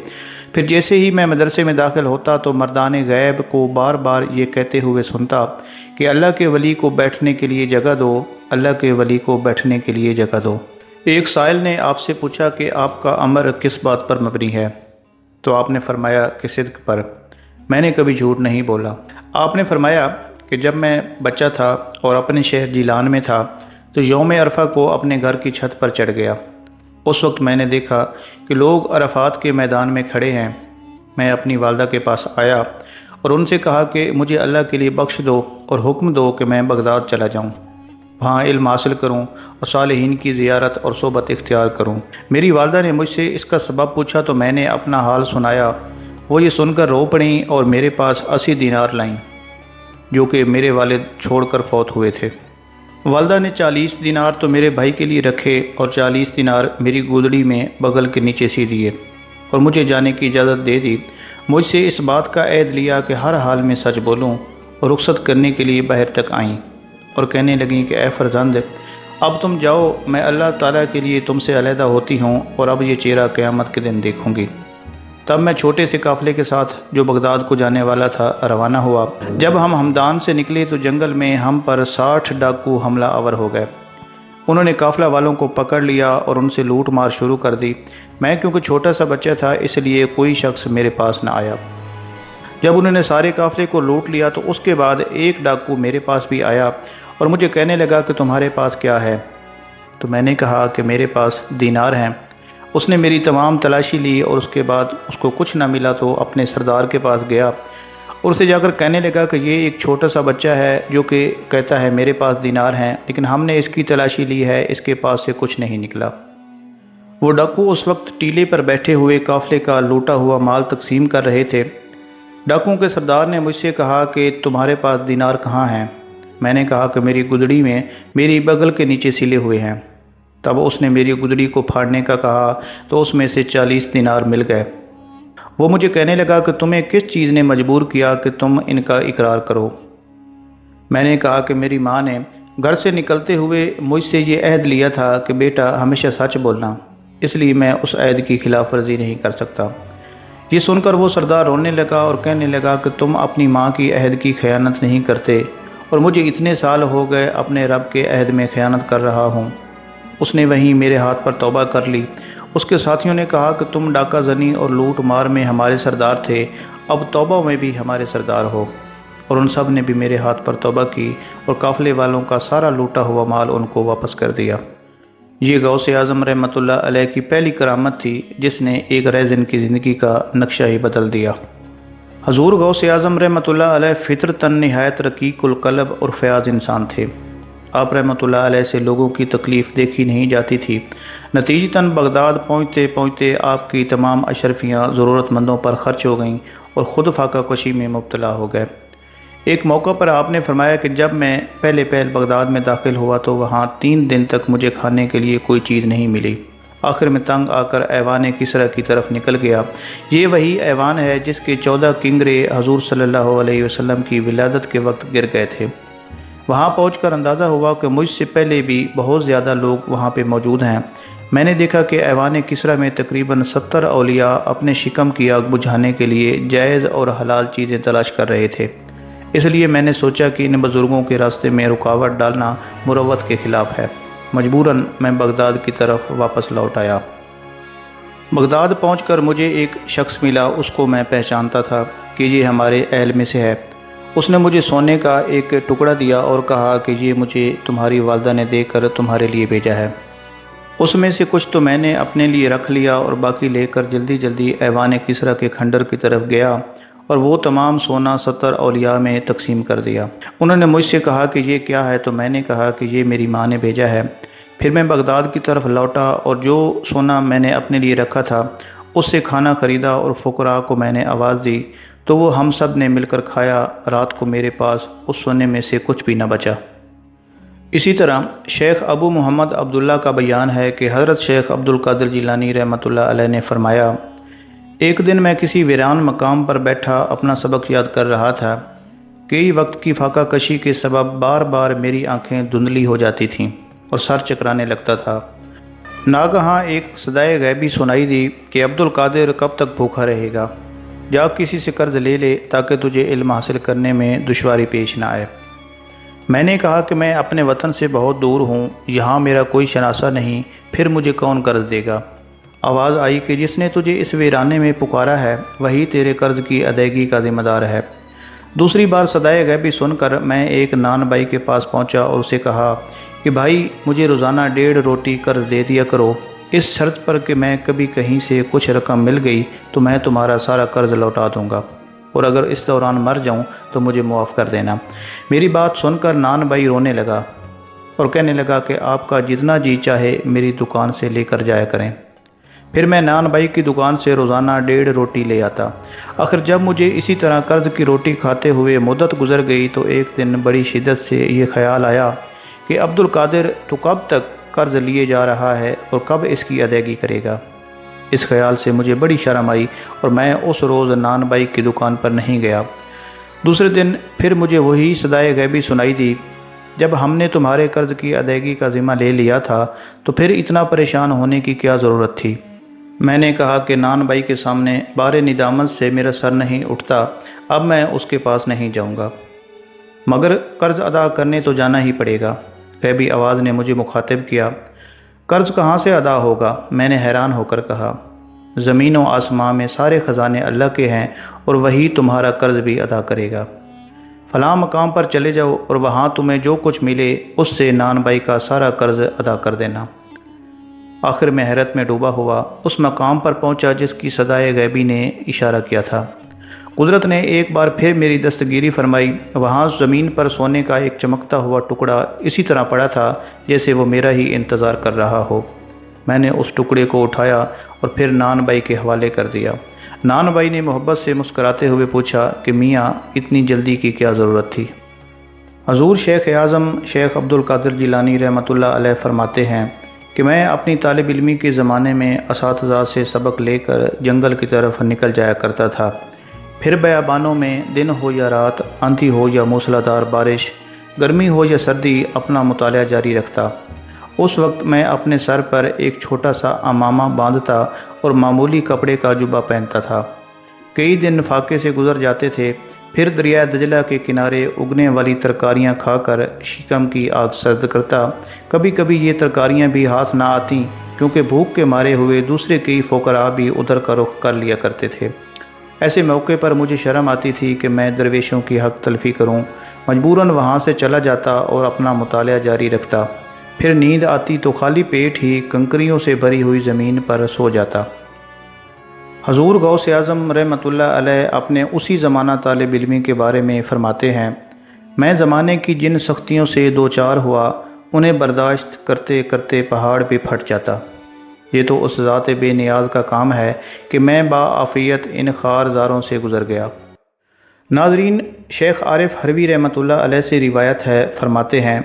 پھر جیسے ہی میں مدرسے میں داخل ہوتا تو مردان غیب کو بار بار یہ کہتے ہوئے سنتا کہ اللہ کے ولی کو بیٹھنے کے لیے جگہ دو، اللہ کے ولی کو بیٹھنے کے لیے جگہ دو۔ ایک سائل نے آپ سے پوچھا کہ آپ کا امر کس بات پر مبنی ہے؟ تو آپ نے فرمایا کہ صدق پر۔ میں نے کبھی جھوٹ نہیں بولا۔ آپ نے فرمایا کہ جب میں بچہ تھا اور اپنے شہر جیلان میں تھا تو یوم عرفہ کو اپنے گھر کی چھت پر چڑھ گیا۔ اس وقت میں نے دیکھا کہ لوگ عرفات کے میدان میں کھڑے ہیں۔ میں اپنی والدہ کے پاس آیا اور ان سے کہا کہ مجھے اللہ کے لیے بخش دو اور حکم دو کہ میں بغداد چلا جاؤں، وہاں علم حاصل کروں اور صالحین کی زیارت اور صحبت اختیار کروں۔ میری والدہ نے مجھ سے اس کا سبب پوچھا تو میں نے اپنا حال سنایا۔ وہ یہ سن کر رو پڑیں اور میرے پاس 80 دینار لائیں جو کہ میرے والد چھوڑ کر فوت ہوئے تھے۔ والدہ نے 40 دینار تو میرے بھائی کے لیے رکھے اور 40 دینار میری گودڑی میں بغل کے نیچے سی دیے اور مجھے جانے کی اجازت دے دی۔ مجھ سے اس بات کا عہد لیا کہ ہر حال میں سچ بولوں، اور رخصت کرنے کے لیے باہر تک آئیں اور کہنے لگیں کہ اے فرزند، اب تم جاؤ، میں اللہ تعالیٰ کے لیے تم سے علیحدہ ہوتی ہوں اور اب یہ چہرہ قیامت کے دن دیکھوں گی۔ تب میں چھوٹے سے قافلے کے ساتھ جو بغداد کو جانے والا تھا روانہ ہوا۔ جب ہم ہمدان سے نکلے تو جنگل میں ہم پر 60 ڈاکو حملہ آور ہو گئے۔ انہوں نے قافلہ والوں کو پکڑ لیا اور ان سے لوٹ مار شروع کر دی۔ میں کیونکہ چھوٹا سا بچہ تھا اس لیے کوئی شخص میرے پاس نہ آیا۔ جب انہوں نے سارے قافلے کو لوٹ لیا تو اس کے بعد ایک ڈاکو میرے پاس بھی آیا اور مجھے کہنے لگا کہ تمہارے پاس کیا ہے؟ تو میں نے کہا کہ میرے پاس دینار ہیں۔ اس نے میری تمام تلاشی لی اور اس کے بعد اس کو کچھ نہ ملا تو اپنے سردار کے پاس گیا اور اسے جا کر کہنے لگا کہ یہ ایک چھوٹا سا بچہ ہے جو کہ کہتا ہے میرے پاس دینار ہیں، لیکن ہم نے اس کی تلاشی لی ہے، اس کے پاس سے کچھ نہیں نکلا۔ وہ ڈاکو اس وقت ٹیلے پر بیٹھے ہوئے قافلے کا لوٹا ہوا مال تقسیم کر رہے تھے۔ ڈاکوؤں کے سردار نے مجھ سے کہا کہ تمہارے پاس دینار کہاں ہیں؟ میں نے کہا کہ میری گدڑی میں میری بغل کے نیچے سلے ہوئے ہیں۔ تب اس نے میری گدڑی کو پھاڑنے کا کہا تو اس میں سے 40 دینار مل گئے۔ وہ مجھے کہنے لگا کہ تمہیں کس چیز نے مجبور کیا کہ تم ان کا اقرار کرو؟ میں نے کہا کہ میری ماں نے گھر سے نکلتے ہوئے مجھ سے یہ عہد لیا تھا کہ بیٹا ہمیشہ سچ بولنا، اس لیے میں اس عہد کی خلاف ورزی نہیں کر سکتا۔ یہ سن کر وہ سردار رونے لگا اور کہنے لگا کہ تم اپنی ماں کی عہد کی خیانت نہیں کرتے اور مجھے اتنے سال ہو گئے اپنے رب کے عہد میں خیانت کر رہا ہوں۔ اس نے وہیں میرے ہاتھ پر توبہ کر لی۔ اس کے ساتھیوں نے کہا کہ تم ڈاکہ زنی اور لوٹ مار میں ہمارے سردار تھے، اب توبہ میں بھی ہمارے سردار ہو۔ اور ان سب نے بھی میرے ہاتھ پر توبہ کی اور قافلے والوں کا سارا لوٹا ہوا مال ان کو واپس کر دیا۔ یہ غوث اعظم رحمۃ اللہ علیہ کی پہلی کرامت تھی جس نے ایک ریزن کی زندگی کا نقشہ ہی بدل دیا۔ حضور غوث اعظم رحمۃ اللہ علیہ فطرتاً نہایت رقیق القلب اور فیاض انسان تھے۔ آپ رحمۃ اللہ علیہ سے لوگوں کی تکلیف دیکھی نہیں جاتی تھی۔ نتیجتاً بغداد پہنچتے پہنچتے آپ کی تمام اشرفیاں ضرورت مندوں پر خرچ ہو گئیں اور خود فاقہ کشی میں مبتلا ہو گئے۔ ایک موقع پر آپ نے فرمایا کہ جب میں پہلے بغداد میں داخل ہوا تو وہاں 3 دن تک مجھے کھانے کے لیے کوئی چیز نہیں ملی۔ آخر میں تنگ آ کر ایوان کسریٰ کی طرف نکل گیا۔ یہ وہی ایوان ہے جس کے 14 کنگرے حضور صلی اللہ علیہ وسلم کی ولادت کے وقت گر گئے تھے۔ وہاں پہنچ کر اندازہ ہوا کہ مجھ سے پہلے بھی بہت زیادہ لوگ وہاں پہ موجود ہیں۔ میں نے دیکھا کہ ایوان کسریٰ میں تقریباً 70 اولیاء اپنے شکم کی آگ بجھانے کے لیے جائز اور حلال چیزیں تلاش کر رہے تھے۔ اس لیے میں نے سوچا کہ ان بزرگوں کے راستے میں رکاوٹ ڈالنا مروت کے خلاف ہے۔ مجبوراً میں بغداد کی طرف واپس لوٹ آیا۔ بغداد پہنچ کر مجھے ایک شخص ملا، اس کو میں پہچانتا تھا کہ یہ ہمارے اہل میں سے ہے۔ اس نے مجھے سونے کا ایک ٹکڑا دیا اور کہا کہ یہ مجھے تمہاری والدہ نے دے کر تمہارے لیے بھیجا ہے۔ اس میں سے کچھ تو میں نے اپنے لیے رکھ لیا اور باقی لے کر جلدی جلدی ایوان کسریٰ کے کھنڈر کی طرف گیا اور وہ تمام سونا 70 اولیاء میں تقسیم کر دیا۔ انہوں نے مجھ سے کہا کہ یہ کیا ہے، تو میں نے کہا کہ یہ میری ماں نے بھیجا ہے۔ پھر میں بغداد کی طرف لوٹا اور جو سونا میں نے اپنے لیے رکھا تھا اس سے کھانا خریدا اور فقراء کو میں نے آواز دی تو وہ ہم سب نے مل کر کھایا۔ رات کو میرے پاس اس سونے میں سے کچھ بھی نہ بچا۔ اسی طرح شیخ ابو محمد عبداللہ کا بیان ہے کہ حضرت شیخ عبد القادر جیلانی رحمۃ اللہ علیہ نے فرمایا، ایک دن میں کسی ویران مقام پر بیٹھا اپنا سبق یاد کر رہا تھا۔ کئی وقت کی فاقہ کشی کے سبب بار بار میری آنکھیں دھندلی ہو جاتی تھیں اور سر چکرانے لگتا تھا۔ ناگہاں ایک صدائے غیبی سنائی دی کہ عبد القادر کب تک بھوکا رہے گا، جا کسی سے قرض لے لے تاکہ تجھے علم حاصل کرنے میں دشواری پیش نہ آئے۔ میں نے کہا کہ میں اپنے وطن سے بہت دور ہوں، یہاں میرا کوئی شناسہ نہیں، پھر مجھے کون قرض دے گا؟ آواز آئی کہ جس نے تجھے اس ویرانے میں پکارا ہے وہی تیرے قرض کی ادائیگی کا ذمہ دار ہے۔ دوسری بار صدائے غیبی سن کر میں ایک نان بھائی کے پاس پہنچا اور اسے کہا کہ بھائی مجھے روزانہ 1.5 روٹی قرض دے دیا کرو، اس شرط پر کہ میں کبھی کہیں سے کچھ رقم مل گئی تو میں تمہارا سارا قرض لوٹا دوں گا، اور اگر اس دوران مر جاؤں تو مجھے معاف کر دینا۔ میری بات سن کر نان بھائی رونے لگا اور کہنے لگا کہ آپ کا جتنا جی چاہے میری دکان سے لے کر جایا کریں۔ پھر میں نان بھائی کی دکان سے روزانہ 1.5 روٹی لے آتا۔ آخر جب مجھے اسی طرح قرض کی روٹی کھاتے ہوئے مدت گزر گئی تو ایک دن بڑی شدت سے یہ خیال آیا کہ عبد القادر تو کب تک قرض لیے جا رہا ہے اور کب اس کی ادائیگی کرے گا؟ اس خیال سے مجھے بڑی شرم آئی اور میں اس روز نان بھائی کی دکان پر نہیں گیا۔ دوسرے دن پھر مجھے وہی صدائے غیبی سنائی دی، جب ہم نے تمہارے قرض کی ادائیگی کا ذمہ لے لیا تھا تو پھر اتنا پریشان ہونے کی کیا ضرورت تھی؟ میں نے کہا کہ نان بھائی کے سامنے بار ندامت سے میرا سر نہیں اٹھتا، اب میں اس کے پاس نہیں جاؤں گا، مگر قرض ادا کرنے تو جانا ہی پڑے گا۔ غیبی آواز نے مجھے مخاطب کیا، قرض کہاں سے ادا ہوگا؟ میں نے حیران ہو کر کہا، زمین و آسمان میں سارے خزانے اللہ کے ہیں اور وہی تمہارا قرض بھی ادا کرے گا۔ فلاں مقام پر چلے جاؤ اور وہاں تمہیں جو کچھ ملے اس سے نان بھائی کا سارا قرض ادا کر دینا۔ آخر میں حیرت میں ڈوبا ہوا اس مقام پر پہنچا جس کی صدائے غیبی نے اشارہ کیا تھا۔ قدرت نے ایک بار پھر میری دستگیری فرمائی۔ وہاں زمین پر سونے کا ایک چمکتا ہوا ٹکڑا اسی طرح پڑا تھا جیسے وہ میرا ہی انتظار کر رہا ہو۔ میں نے اس ٹکڑے کو اٹھایا اور پھر نان بھائی کے حوالے کر دیا۔ نان بھائی نے محبت سے مسکراتے ہوئے پوچھا کہ میاں اتنی جلدی کی کیا ضرورت تھی؟ حضور شیخ اعظم شیخ عبد القادر جیلانی رحمۃ اللہ علیہ فرماتے ہیں کہ میں اپنی طالب علمی کے زمانے میں اساتذہ سے سبق لے کر جنگل کی طرف نکل جایا کرتا تھا۔ پھر بیابانوں میں دن ہو یا رات، آندھی ہو یا موسلادھار بارش، گرمی ہو یا سردی، اپنا مطالعہ جاری رکھتا۔ اس وقت میں اپنے سر پر ایک چھوٹا سا امامہ باندھتا اور معمولی کپڑے کا جبہ پہنتا تھا۔ کئی دن فاقے سے گزر جاتے تھے، پھر دریائے دجلہ کے کنارے اگنے والی ترکاریاں کھا کر شکم کی آگ سرد کرتا۔ کبھی کبھی یہ ترکاریاں بھی ہاتھ نہ آتیں، کیونکہ بھوک کے مارے ہوئے دوسرے کئی فقراء بھی ادھر کا رخ کر لیا کرتے تھے۔ ایسے موقع پر مجھے شرم آتی تھی کہ میں درویشوں کی حق تلفی کروں، مجبوراً وہاں سے چلا جاتا اور اپنا مطالعہ جاری رکھتا۔ پھر نیند آتی تو خالی پیٹ ہی کنکریوں سے بھری ہوئی زمین پر سو جاتا۔ حضور غوث اعظم رحمۃ اللہ علیہ اپنے اسی زمانہ طالب علمی کے بارے میں فرماتے ہیں، میں زمانے کی جن سختیوں سے دوچار ہوا انہیں برداشت کرتے کرتے پہاڑ بھی پھٹ جاتا۔ یہ تو اس ذات بے نیاز کا کام ہے کہ میں باعافیت ان خارزاروں سے گزر گیا۔ ناظرین، شیخ عارف حروی رحمۃ اللہ علیہ سے روایت ہے، فرماتے ہیں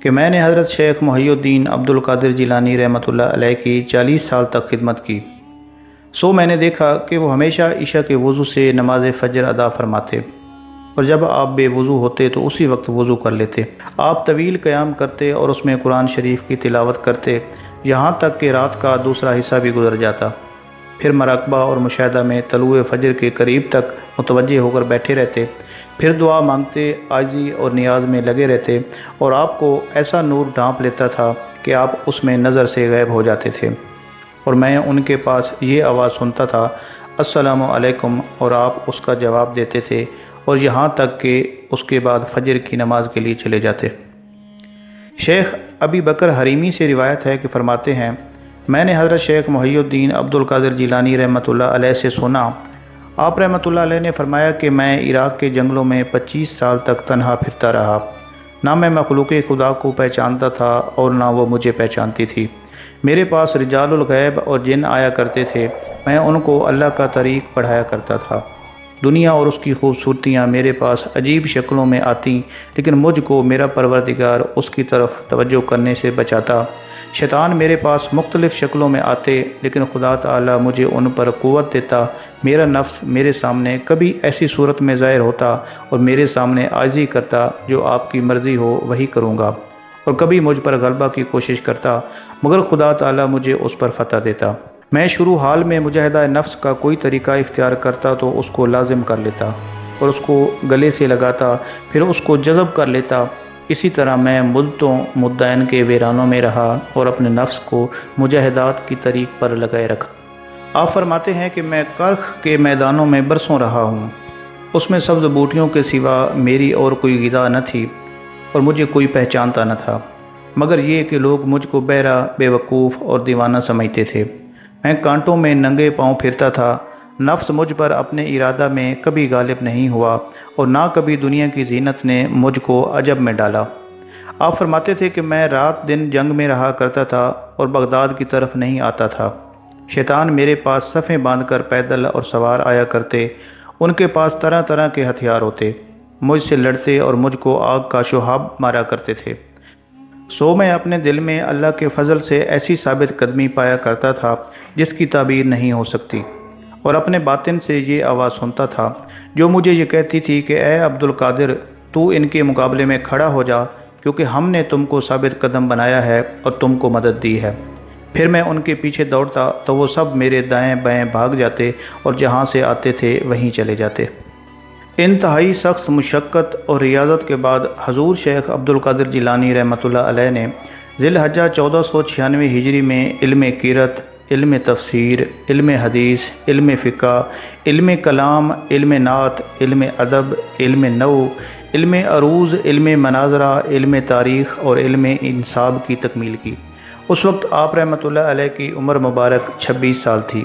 کہ میں نے حضرت شیخ محی الدین عبد القادر جیلانی رحمۃ اللہ علیہ کی 40 سال تک خدمت کی، سو میں نے دیکھا کہ وہ ہمیشہ عشاء کے وضو سے نماز فجر ادا فرماتے، اور جب آپ بے وضو ہوتے تو اسی وقت وضو کر لیتے۔ آپ طویل قیام کرتے اور اس میں قرآن شریف کی تلاوت کرتے، یہاں تک کہ رات کا دوسرا حصہ بھی گزر جاتا۔ پھر مراقبہ اور مشاہدہ میں طلوع فجر کے قریب تک متوجہ ہو کر بیٹھے رہتے، پھر دعا مانگتے، عاجزی اور نیاز میں لگے رہتے، اور آپ کو ایسا نور ڈھانپ لیتا تھا کہ آپ اس میں نظر سے غائب ہو جاتے تھے، اور میں ان کے پاس یہ آواز سنتا تھا، السلام علیکم، اور آپ اس کا جواب دیتے تھے، اور یہاں تک کہ اس کے بعد فجر کی نماز کے لیے چلے جاتے۔ شیخ ابی بکر حریمی سے روایت ہے کہ فرماتے ہیں، میں نے حضرت شیخ محی الدین عبد القادر جیلانی رحمۃ اللہ علیہ سے سنا، آپ رحمۃ اللہ علیہ نے فرمایا کہ میں عراق کے جنگلوں میں 25 سال تک تنہا پھرتا رہا، نہ میں مخلوق خدا کو پہچانتا تھا اور نہ وہ مجھے پہچانتی تھی۔ میرے پاس رجال الغیب اور جن آیا کرتے تھے، میں ان کو اللہ کا طریق پڑھایا کرتا تھا۔ دنیا اور اس کی خوبصورتیاں میرے پاس عجیب شکلوں میں آتیں، لیکن مجھ کو میرا پروردگار اس کی طرف توجہ کرنے سے بچاتا۔ شیطان میرے پاس مختلف شکلوں میں آتے، لیکن خدا تعالی مجھے ان پر قوت دیتا۔ میرا نفس میرے سامنے کبھی ایسی صورت میں ظاہر ہوتا اور میرے سامنے عاجزی کرتا، جو آپ کی مرضی ہو وہی کروں گا، اور کبھی مجھ پر غلبہ کی کوشش کرتا، مگر خدا تعالی مجھے اس پر فتح دیتا۔ میں شروع حال میں مجاہدہ نفس کا کوئی طریقہ اختیار کرتا تو اس کو لازم کر لیتا اور اس کو گلے سے لگاتا، پھر اس کو جذب کر لیتا۔ اسی طرح میں مدتوں مدعین کے ویرانوں میں رہا اور اپنے نفس کو مجاہدات کی طریق پر لگائے رکھا۔ آپ فرماتے ہیں کہ میں کرخ کے میدانوں میں برسوں رہا ہوں، اس میں سبز بوٹیوں کے سوا میری اور کوئی غذا نہ تھی اور مجھے کوئی پہچانتا نہ تھا، مگر یہ کہ لوگ مجھ کو بہرا، بے وقوف اور دیوانہ سمجھتے تھے۔ میں کانٹوں میں ننگے پاؤں پھرتا تھا، نفس مجھ پر اپنے ارادہ میں کبھی غالب نہیں ہوا اور نہ کبھی دنیا کی زینت نے مجھ کو عجب میں ڈالا۔ آپ فرماتے تھے کہ میں رات دن جنگ میں رہا کرتا تھا اور بغداد کی طرف نہیں آتا تھا۔ شیطان میرے پاس صفیں باندھ کر پیدل اور سوار آیا کرتے، ان کے پاس طرح طرح کے ہتھیار ہوتے، مجھ سے لڑتے اور مجھ کو آگ کا شہاب مارا کرتے تھے۔ سو میں اپنے دل میں اللہ کے فضل سے ایسی ثابت قدمی پایا کرتا تھا جس کی تعبیر نہیں ہو سکتی، اور اپنے باطن سے یہ آواز سنتا تھا جو مجھے یہ کہتی تھی کہ اے عبد القادر، تو ان کے مقابلے میں کھڑا ہو جا، کیونکہ ہم نے تم کو ثابت قدم بنایا ہے اور تم کو مدد دی ہے۔ پھر میں ان کے پیچھے دوڑتا تو وہ سب میرے دائیں بائیں بھاگ جاتے اور جہاں سے آتے تھے وہیں چلے جاتے۔ انتہائی سخت مشقت اور ریاضت کے بعد حضور شیخ عبد القادر جیلانی رحمۃ اللہ علیہ نے ذی الحجہ 1496 ہجری میں علم قرأت، علم تفسیر، علم حدیث، علم فقہ، علم کلام، علم نعت، علم ادب، علم نحو، علم عروض، علم مناظرہ، علم تاریخ اور علم انساب کی تکمیل کی۔ اس وقت آپ رحمۃ اللہ علیہ کی عمر مبارک 26 سال تھی۔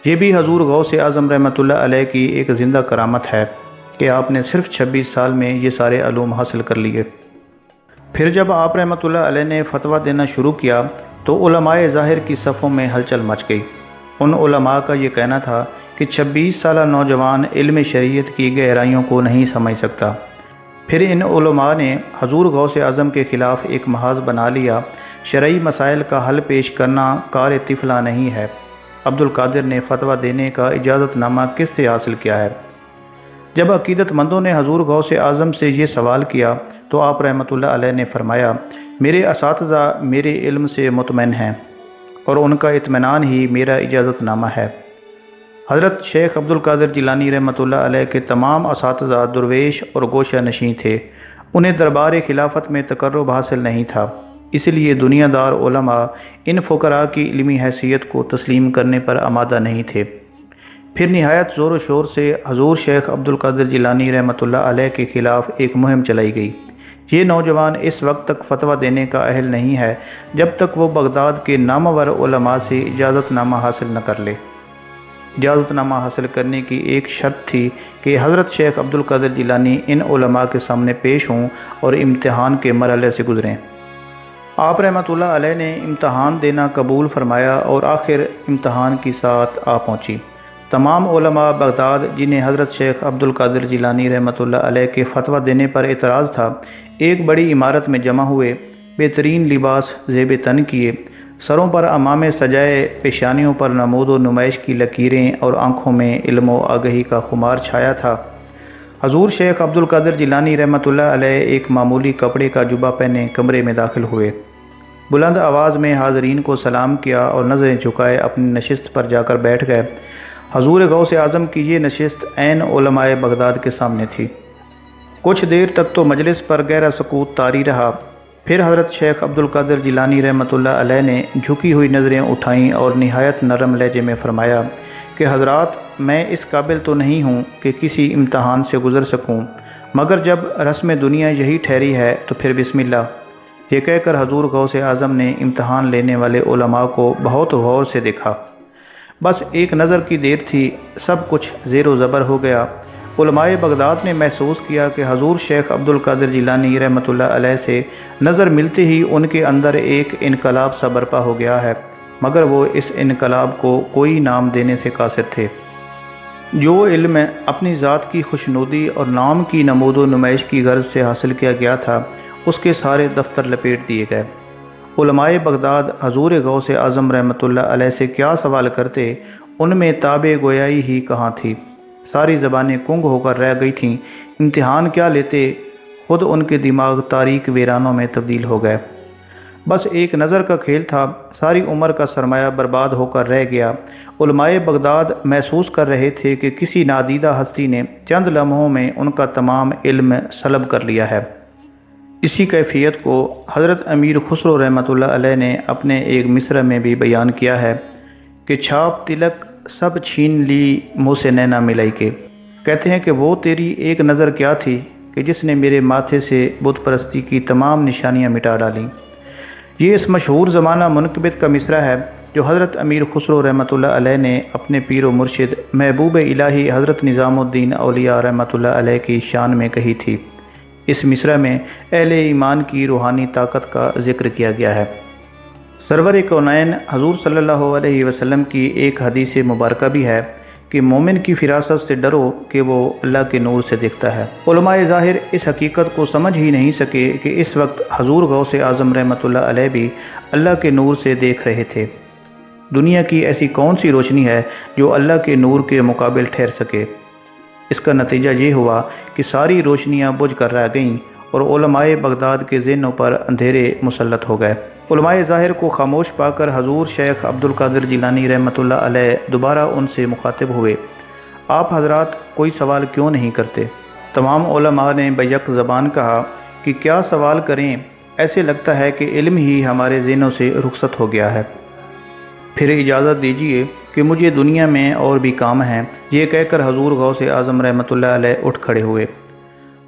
یہ بھی حضور غوث اعظم رحمۃ اللہ علیہ کی ایک زندہ کرامت ہے کہ آپ نے صرف 26 سال میں یہ سارے علوم حاصل کر لیے۔ پھر جب آپ رحمۃ اللہ علیہ نے فتویٰ دینا شروع کیا تو علماء ظاہر کی صفوں میں ہلچل مچ گئی۔ ان علماء کا یہ کہنا تھا کہ 26 سالہ نوجوان علم شریعت کی گہرائیوں کو نہیں سمجھ سکتا۔ پھر ان علماء نے حضور غوث اعظم کے خلاف ایک محاذ بنا لیا، شرعی مسائل کا حل پیش کرنا کار طفلہ نہیں ہے۔ عبد القادر نے فتویٰ دینے کا اجازت نامہ کس سے حاصل کیا ہے؟ جب عقیدت مندوں نے حضور غوث اعظم سے یہ سوال کیا تو آپ رحمۃ اللہ علیہ نے فرمایا، میرے اساتذہ میرے علم سے مطمئن ہیں اور ان کا اطمینان ہی میرا اجازت نامہ ہے۔ حضرت شیخ عبد القادر جیلانی رحمۃ اللہ علیہ کے تمام اساتذہ درویش اور گوشہ نشین تھے۔ انہیں دربار خلافت میں تقرب حاصل نہیں تھا، اس لیے دنیا دار علماء ان فقراء کی علمی حیثیت کو تسلیم کرنے پر آمادہ نہیں تھے۔ پھر نہایت زور و شور سے حضور شیخ عبد القادر جیلانی رحمۃ اللہ علیہ کے خلاف ایک مہم چلائی گئی۔ یہ نوجوان اس وقت تک فتویٰ دینے کا اہل نہیں ہے جب تک وہ بغداد کے نامور علماء سے اجازت نامہ حاصل نہ کر لے۔ اجازت نامہ حاصل کرنے کی ایک شرط تھی کہ حضرت شیخ عبد القادر جیلانی ان علماء کے سامنے پیش ہوں اور امتحان کے مرحلے سے گزریں۔ آپ رحمۃ اللہ علیہ نے امتحان دینا قبول فرمایا اور آخر امتحان کی ساعت آ پہنچی۔ تمام علماء بغداد جنہیں حضرت شیخ عبد القادر جیلانی رحمۃ اللہ علیہ کے فتویٰ دینے پر اعتراض تھا، ایک بڑی عمارت میں جمع ہوئے، بہترین لباس زیب تن کیے، سروں پر عمامے سجائے، پیشانیوں پر نمود و نمائش کی لکیریں اور آنکھوں میں علم و آگہی کا خمار چھایا تھا۔ حضور شیخ عبد القادر جیلانی رحمۃ اللہ علیہ ایک معمولی کپڑے کا جبہ پہنے کمرے میں داخل ہوئے، بلند آواز میں حاضرین کو سلام کیا اور نظریں جھکائے اپنی نشست پر جا کر بیٹھ گئے۔ حضور غوث اعظم کی یہ نشست عین علماء بغداد کے سامنے تھی۔ کچھ دیر تک تو مجلس پر گہرا سکوت طاری رہا، پھر حضرت شیخ عبد القادر جیلانی رحمۃ اللہ علیہ نے جھکی ہوئی نظریں اٹھائیں اور نہایت نرم لہجے میں فرمایا کہ حضرات، میں اس قابل تو نہیں ہوں کہ کسی امتحان سے گزر سکوں، مگر جب رسم دنیا یہی ٹھہری ہے تو پھر بسم اللہ۔ یہ کہہ کر حضور غوث اعظم نے امتحان لینے والے علماء کو بہت غور سے دیکھا۔ بس ایک نظر کی دیر تھی، سب کچھ زیر و زبر ہو گیا۔ علماء بغداد نے محسوس کیا کہ حضور شیخ عبد القادر جیلانی رحمۃ اللہ علیہ سے نظر ملتے ہی ان کے اندر ایک انقلاب سا برپا ہو گیا ہے، مگر وہ اس انقلاب کو کوئی نام دینے سے قاصر تھے۔ جو علم اپنی ذات کی خوشنودی اور نام کی نمود و نمائش کی غرض سے حاصل کیا گیا تھا، اس کے سارے دفتر لپیٹ دیے گئے۔ علماء بغداد حضور غوث اعظم رحمۃ اللہ علیہ سے کیا سوال کرتے، ان میں تابع گویائی ہی کہاں تھی۔ ساری زبانیں کنگ ہو کر رہ گئی تھیں۔ امتحان کیا لیتے، خود ان کے دماغ تاریک ویرانوں میں تبدیل ہو گئے۔ بس ایک نظر کا کھیل تھا، ساری عمر کا سرمایہ برباد ہو کر رہ گیا۔ علماء بغداد محسوس کر رہے تھے کہ کسی نادیدہ ہستی نے چند لمحوں میں ان کا تمام علم سلب کر لیا ہے۔ اسی کیفیت کو حضرت امیر خسرو رحمۃ اللہ علیہ نے اپنے ایک مصرع میں بھی بیان کیا ہے کہ چھاپ تلک سب چھین لی منہ سے نینا ملائی کے۔ کہتے ہیں کہ وہ تیری ایک نظر کیا تھی کہ جس نے میرے ماتھے سے بت پرستی کی تمام نشانیاں مٹا ڈالیں۔ یہ اس مشہور زمانہ منقبت کا مصرع ہے جو حضرت امیر خسرو رحمۃ اللہ علیہ نے اپنے پیر و مرشد محبوب الہی حضرت نظام الدین اولیاء رحمۃ اللہ علیہ کی شان میں کہی تھی۔ اس مصرع میں اہل ایمان کی روحانی طاقت کا ذکر کیا گیا ہے۔ سرور کونین حضور صلی اللہ علیہ وسلم کی ایک حدیث مبارکہ بھی ہے کہ مومن کی فراست سے ڈرو کہ وہ اللہ کے نور سے دیکھتا ہے۔ علماء ظاہر اس حقیقت کو سمجھ ہی نہیں سکے کہ اس وقت حضور غوث اعظم رحمۃ اللہ علیہ بھی اللہ کے نور سے دیکھ رہے تھے۔ دنیا کی ایسی کون سی روشنی ہے جو اللہ کے نور کے مقابل ٹھہر سکے؟ اس کا نتیجہ یہ ہوا کہ ساری روشنیاں بجھ کر رہ گئیں اور علماء بغداد کے ذہنوں پر اندھیرے مسلط ہو گئے۔ علماء ظاہر کو خاموش پا کر حضور شیخ عبد القادر جیلانی رحمۃ اللہ علیہ دوبارہ ان سے مخاطب ہوئے، آپ حضرات کوئی سوال کیوں نہیں کرتے؟ تمام علماء نے بیک زبان کہا کہ کیا سوال کریں، ایسے لگتا ہے کہ علم ہی ہمارے ذہنوں سے رخصت ہو گیا ہے۔ پھر اجازت دیجیے کہ مجھے دنیا میں اور بھی کام ہیں۔ یہ کہہ کر حضور غوث اعظم رحمۃ اللہ علیہ اٹھ کھڑے ہوئے۔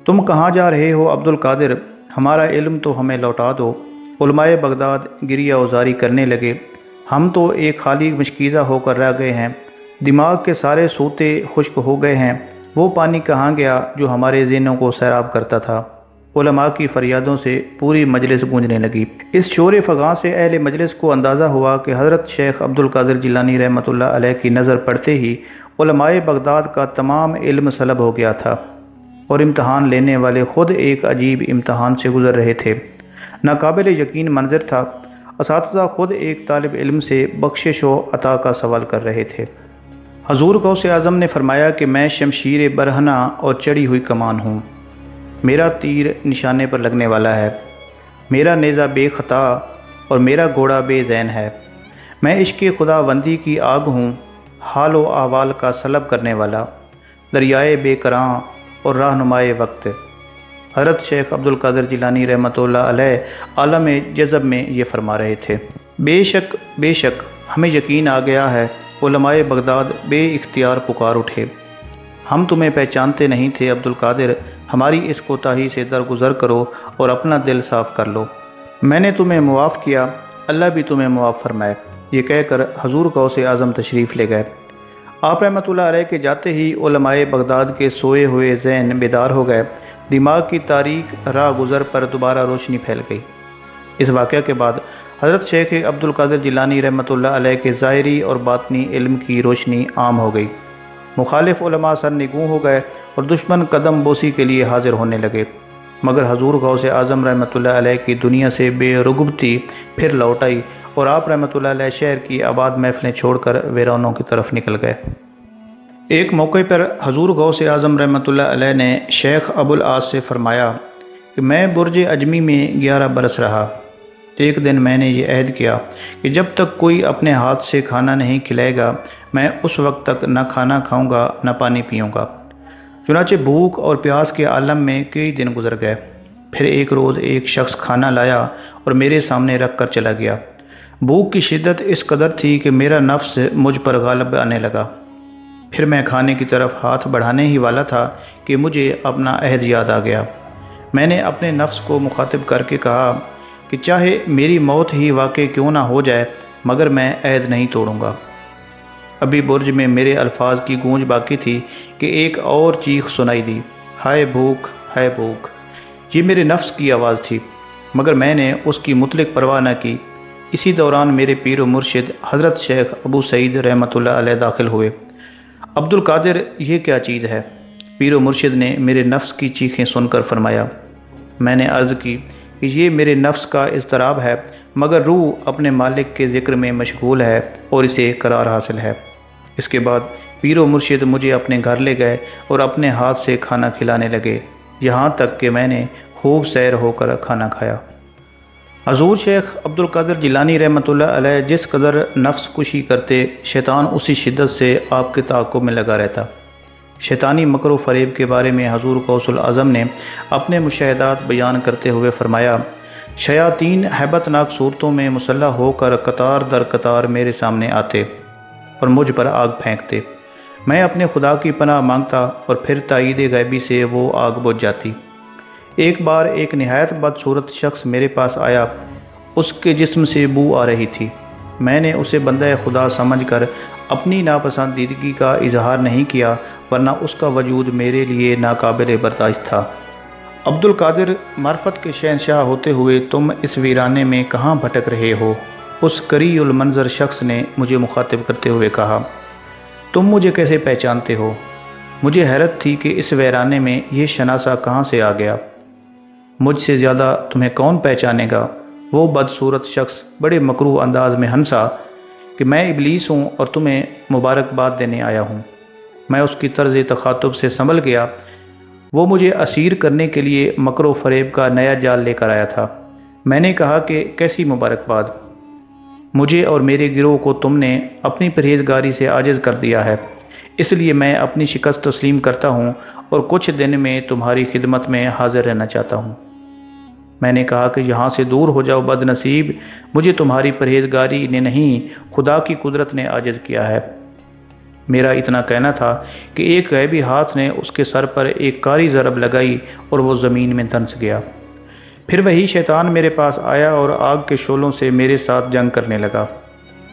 تم کہاں جا رہے ہو عبد القادر؟ ہمارا علم تو ہمیں لوٹا دو۔ علماء بغداد گریہ وزاری کرنے لگے۔ ہم تو ایک خالی مشکیزہ ہو کر رہ گئے ہیں، دماغ کے سارے سوتے خشک ہو گئے ہیں۔ وہ پانی کہاں گیا جو ہمارے ذہنوں کو سیراب کرتا تھا؟ علماء کی فریادوں سے پوری مجلس گونجنے لگی۔ اس شور فغاں سے اہل مجلس کو اندازہ ہوا کہ حضرت شیخ عبد القادر جیلانی رحمۃ اللہ علیہ کی نظر پڑتے ہی علماء بغداد کا تمام علم سلب ہو گیا تھا اور امتحان لینے والے خود ایک عجیب امتحان سے گزر رہے تھے۔ ناقابل یقین منظر تھا، اساتذہ خود ایک طالب علم سے بخشش و عطا کا سوال کر رہے تھے۔ حضور غوث اعظم نے فرمایا کہ میں شمشیر برہنہ اور چڑھی ہوئی کمان ہوں، میرا تیر نشانے پر لگنے والا ہے۔ میرا نیزہ بے خطا اور میرا گھوڑا بے زین ہے۔ میں عشق خدا بندی کی آگ ہوں، حال و احوال کا سلب کرنے والا، دریائے بے کراں اور رہنمائے وقت۔ حضرت شیخ عبد القادر جیلانی رحمۃ اللہ علیہ عالم جذب میں یہ فرما رہے تھے۔ بے شک ہمیں یقین آ گیا ہے، علماء بغداد بے اختیار پکار اٹھے، ہم تمہیں پہچانتے نہیں تھے عبد القادر، ہماری اس کوتاہی سے درگزر کرو اور اپنا دل صاف کر لو، میں نے تمہیں معاف کیا، اللہ بھی تمہیں معاف فرمائے۔ یہ کہہ کر حضور غوث اعظم تشریف لے گئے۔ آپ رحمۃ اللہ علیہ کے جاتے ہی علماء بغداد کے سوئے ہوئے ذہن بیدار ہو گئے، دماغ کی تاریک راہ گزر پر دوبارہ روشنی پھیل گئی۔ اس واقعہ کے بعد حضرت شیخ عبد القادر جیلانی رحمۃ اللہ علیہ کے ظاہری اور باطنی علم کی روشنی عام ہو گئی۔ مخالف علماء سرنگوں ہو گئے اور دشمن قدم بوسی کے لیے حاضر ہونے لگے، مگر حضور غوث اعظم رحمۃ اللہ علیہ کی دنیا سے بے رغبتی پھر لوٹ آئی اور آپ رحمۃ اللہ علیہ شہر کی آباد محفلیں چھوڑ کر ویرانوں کی طرف نکل گئے۔ ایک موقع پر حضور غوث اعظم رحمۃ اللہ علیہ نے شیخ ابو العاص سے فرمایا کہ میں برج اجمی میں 11 برس رہا۔ ایک دن میں نے یہ عہد کیا کہ جب تک کوئی اپنے ہاتھ سے کھانا نہیں کھلائے گا میں اس وقت تک نہ کھانا کھاؤں گا نہ پانی پیوں گا۔ چنانچہ بھوک اور پیاس کے عالم میں کئی دن گزر گئے۔ پھر ایک روز ایک شخص کھانا لایا اور میرے سامنے رکھ کر چلا گیا۔ بھوک کی شدت اس قدر تھی کہ میرا نفس مجھ پر غالب آنے لگا۔ پھر میں کھانے کی طرف ہاتھ بڑھانے ہی والا تھا کہ مجھے اپنا عہد یاد آ گیا۔ میں نے اپنے نفس کو مخاطب کر کے کہا کہ چاہے میری موت ہی واقع کیوں نہ ہو جائے مگر میں عہد نہیں توڑوں گا۔ ابھی برج میں میرے الفاظ کی گونج باقی تھی کہ ایک اور چیخ سنائی دی، ہائے بھوک، ہائے بھوک۔ یہ میرے نفس کی آواز تھی مگر میں نے اس کی مطلق پرواہ نہ کی۔ اسی دوران میرے پیر و مرشد حضرت شیخ ابو سعید رحمۃ اللہ علیہ داخل ہوئے۔ عبد القادر یہ کیا چیز ہے؟ پیر و مرشد نے میرے نفس کی چیخیں سن کر فرمایا۔ میں نے عرض کی کہ یہ میرے نفس کا اضطراب ہے مگر روح اپنے مالک کے ذکر میں مشغول ہے اور اسے قرار حاصل ہے۔ اس کے بعد پیر و مرشد مجھے اپنے گھر لے گئے اور اپنے ہاتھ سے کھانا کھلانے لگے، یہاں تک کہ میں نے خوب سیر ہو کر کھانا کھایا۔ حضور شیخ عبد القادر جیلانی رحمۃ اللہ علیہ جس قدر نفس کشی کرتے، شیطان اسی شدت سے آپ کے تعاقب میں لگا رہتا۔ شیطانی مکر و فریب کے بارے میں حضور غوث الاعظم نے اپنے مشاہدات بیان کرتے ہوئے فرمایا، شیاطین ہیبت ناک صورتوں میں مسلح ہو کر قطار در قطار میرے سامنے آتے اور مجھ پر آگ پھینکتے، میں اپنے خدا کی پناہ مانگتا اور پھر تائید غیبی سے وہ آگ بجھ جاتی۔ ایک بار ایک نہایت بدصورت شخص میرے پاس آیا، اس کے جسم سے بو آ رہی تھی۔ میں نے اسے بندہ خدا سمجھ کر اپنی ناپسندیدگی کا اظہار نہیں کیا ورنہ اس کا وجود میرے لیے ناقابل برداشت تھا۔ عبد القادر، معرفت کے شہنشاہ ہوتے ہوئے تم اس ویرانے میں کہاں بھٹک رہے ہو؟ اس کری المنظر شخص نے مجھے مخاطب کرتے ہوئے کہا، تم مجھے کیسے پہچانتے ہو؟ مجھے حیرت تھی کہ اس ویرانے میں یہ شناسہ کہاں سے آ گیا۔ مجھ سے زیادہ تمہیں کون پہچانے گا؟ وہ بدصورت شخص بڑے مکروہ انداز میں ہنسا کہ میں ابلیس ہوں اور تمہیں مبارکباد دینے آیا ہوں۔ میں اس کی طرز تخاطب سے سنبھل گیا، وہ مجھے اسیر کرنے کے لیے مکر و فریب کا نیا جال لے کر آیا تھا۔ میں نے کہا کہ کیسی مبارکباد؟ مجھے اور میرے گروہ کو تم نے اپنی پرہیزگاری سے عاجز کر دیا ہے، اس لیے میں اپنی شکست تسلیم کرتا ہوں اور کچھ دن میں تمہاری خدمت میں حاضر رہنا چاہتا ہوں۔ میں نے کہا کہ یہاں سے دور ہو جاؤ بد نصیب، مجھے تمہاری پرہیزگاری نے نہیں خدا کی قدرت نے عاجز کیا ہے۔ میرا اتنا کہنا تھا کہ ایک غیبی ہاتھ نے اس کے سر پر ایک کاری ضرب لگائی اور وہ زمین میں دھنس گیا۔ پھر وہی شیطان میرے پاس آیا اور آگ کے شعلوں سے میرے ساتھ جنگ کرنے لگا۔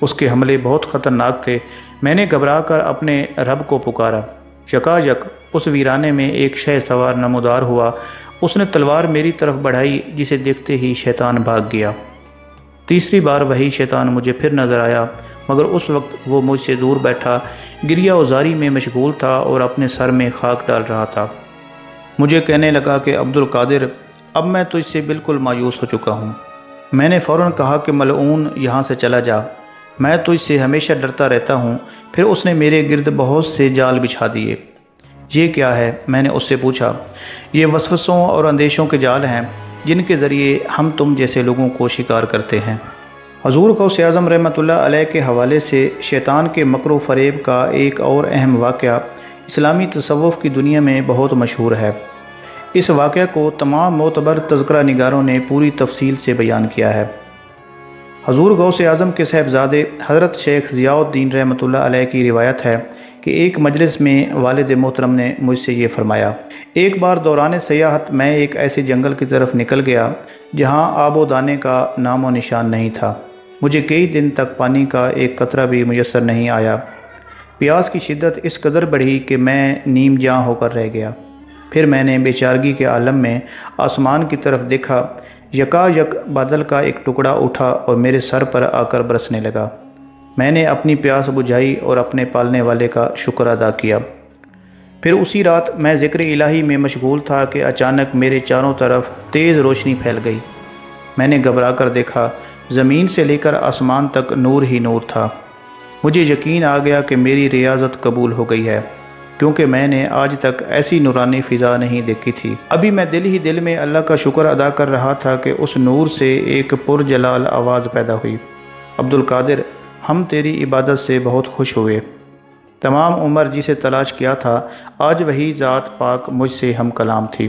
اس کے حملے بہت خطرناک تھے۔ میں نے گھبرا کر اپنے رب کو پکارا۔ یکایک اس ویرانے میں ایک شہ سوار نمودار ہوا، اس نے تلوار میری طرف بڑھائی جسے دیکھتے ہی شیطان بھاگ گیا۔ تیسری بار وہی شیطان مجھے پھر نظر آیا مگر اس وقت وہ مجھ سے دور بیٹھا گریہ وزاری میں مشغول تھا اور اپنے سر میں خاک ڈال رہا تھا۔ مجھے کہنے لگا کہ عبد القادر، اب میں تجھ سے بالکل مایوس ہو چکا ہوں۔ میں نے فوراً کہا کہ ملعون، یہاں سے چلا جا، میں تجھ سے ہمیشہ ڈرتا رہتا ہوں۔ پھر اس نے میرے گرد بہت سے جال بچھا دیے۔ یہ کیا ہے؟ میں نے اس سے پوچھا۔ یہ وسوسوں اور اندیشوں کے جال ہیں، جن کے ذریعے ہم تم جیسے لوگوں کو شکار کرتے ہیں۔ حضور غوث اعظم رحمۃ اللہ علیہ کے حوالے سے شیطان کے مکر و فریب کا ایک اور اہم واقعہ اسلامی تصوف کی دنیا میں بہت مشہور ہے۔ اس واقعہ کو تمام معتبر تذکرہ نگاروں نے پوری تفصیل سے بیان کیا ہے۔ حضور غوث اعظم کے صاحبزادے حضرت شیخ ضیاء الدین رحمۃ اللہ علیہ کی روایت ہے کہ ایک مجلس میں والد محترم نے مجھ سے یہ فرمایا، ایک بار دوران سیاحت میں ایک ایسے جنگل کی طرف نکل گیا جہاں آب و دانے کا نام و نشان نہیں تھا۔ مجھے کئی دن تک پانی کا ایک قطرہ بھی میسر نہیں آیا۔ پیاس کی شدت اس قدر بڑھی کہ میں نیم جاں ہو کر رہ گیا۔ پھر میں نے بیچارگی کے عالم میں آسمان کی طرف دیکھا، یکا یک بادل کا ایک ٹکڑا اٹھا اور میرے سر پر آ کر برسنے لگا۔ میں نے اپنی پیاس بجھائی اور اپنے پالنے والے کا شکر ادا کیا۔ پھر اسی رات میں ذکر الہی میں مشغول تھا کہ اچانک میرے چاروں طرف تیز روشنی پھیل گئی۔ میں نے گھبرا کر دیکھا، زمین سے لے کر آسمان تک نور ہی نور تھا۔ مجھے یقین آ گیا کہ میری ریاضت قبول ہو گئی ہے، کیونکہ میں نے آج تک ایسی نورانی فضا نہیں دیکھی تھی۔ ابھی میں دل ہی دل میں اللہ کا شکر ادا کر رہا تھا کہ اس نور سے ایک پرجلال آواز پیدا ہوئی، عبد القادر، ہم تیری عبادت سے بہت خوش ہوئے۔ تمام عمر جسے تلاش کیا تھا، آج وہی ذات پاک مجھ سے ہم کلام تھی۔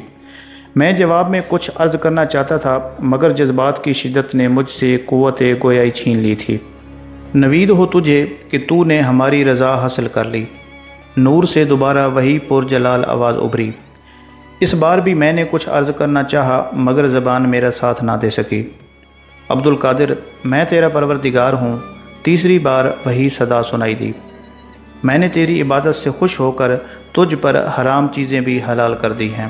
میں جواب میں کچھ عرض کرنا چاہتا تھا، مگر جذبات کی شدت نے مجھ سے قوت گویائی چھین لی تھی۔ نوید ہو تجھے کہ تو نے ہماری رضا حاصل کر لی۔ نور سے دوبارہ وہی پرجلال آواز ابھری۔ اس بار بھی میں نے کچھ عرض کرنا چاہا، مگر زبان میرا ساتھ نہ دے سکی۔ عبد القادر، میں تیرا پروردگار ہوں۔ تیسری بار وہی صدا سنائی دی، میں نے تیری عبادت سے خوش ہو کر تجھ پر حرام چیزیں بھی حلال کر دی ہیں۔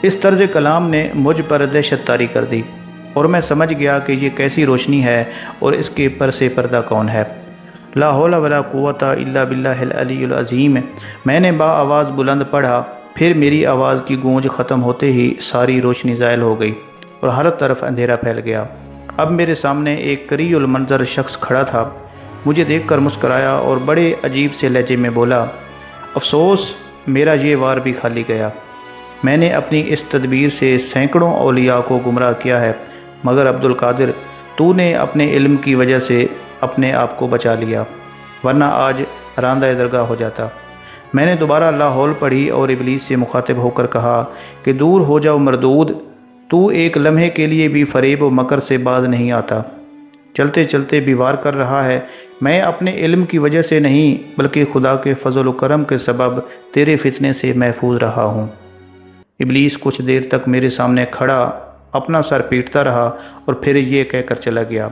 اس طرز کلام نے مجھ پر دہشت طاری کر دی، اور میں سمجھ گیا کہ یہ کیسی روشنی ہے اور اس کے پر سے پردہ کون ہے۔ لا حول ولا قوت الا باللہ العلی العظیم، میں نے با آواز بلند پڑھا۔ پھر میری آواز کی گونج ختم ہوتے ہی ساری روشنی زائل ہو گئی اور ہر طرف اندھیرا پھیل گیا۔ اب میرے سامنے ایک قریء المنظر شخص کھڑا تھا۔ مجھے دیکھ کر مسکرایا اور بڑے عجیب سے لہجے میں بولا، افسوس، میرا یہ وار بھی خالی گیا۔ میں نے اپنی اس تدبیر سے سینکڑوں اولیاء کو گمراہ کیا ہے، مگر عبد القادر، تو نے اپنے علم کی وجہ سے اپنے آپ کو بچا لیا، ورنہ آج راندہ درگاہ ہو جاتا۔ میں نے دوبارہ لا حول پڑھی اور ابلیس سے مخاطب ہو کر کہا کہ دور ہو جاؤ مردود، تو ایک لمحے کے لیے بھی فریب و مکر سے باز نہیں آتا۔ چلتے چلتے بھی وار کر رہا ہے۔ میں اپنے علم کی وجہ سے نہیں، بلکہ خدا کے فضل و کرم کے سبب تیرے فتنے سے محفوظ رہا ہوں۔ ابلیس کچھ دیر تک میرے سامنے کھڑا اپنا سر پیٹتا رہا اور پھر یہ کہہ کر چلا گیا،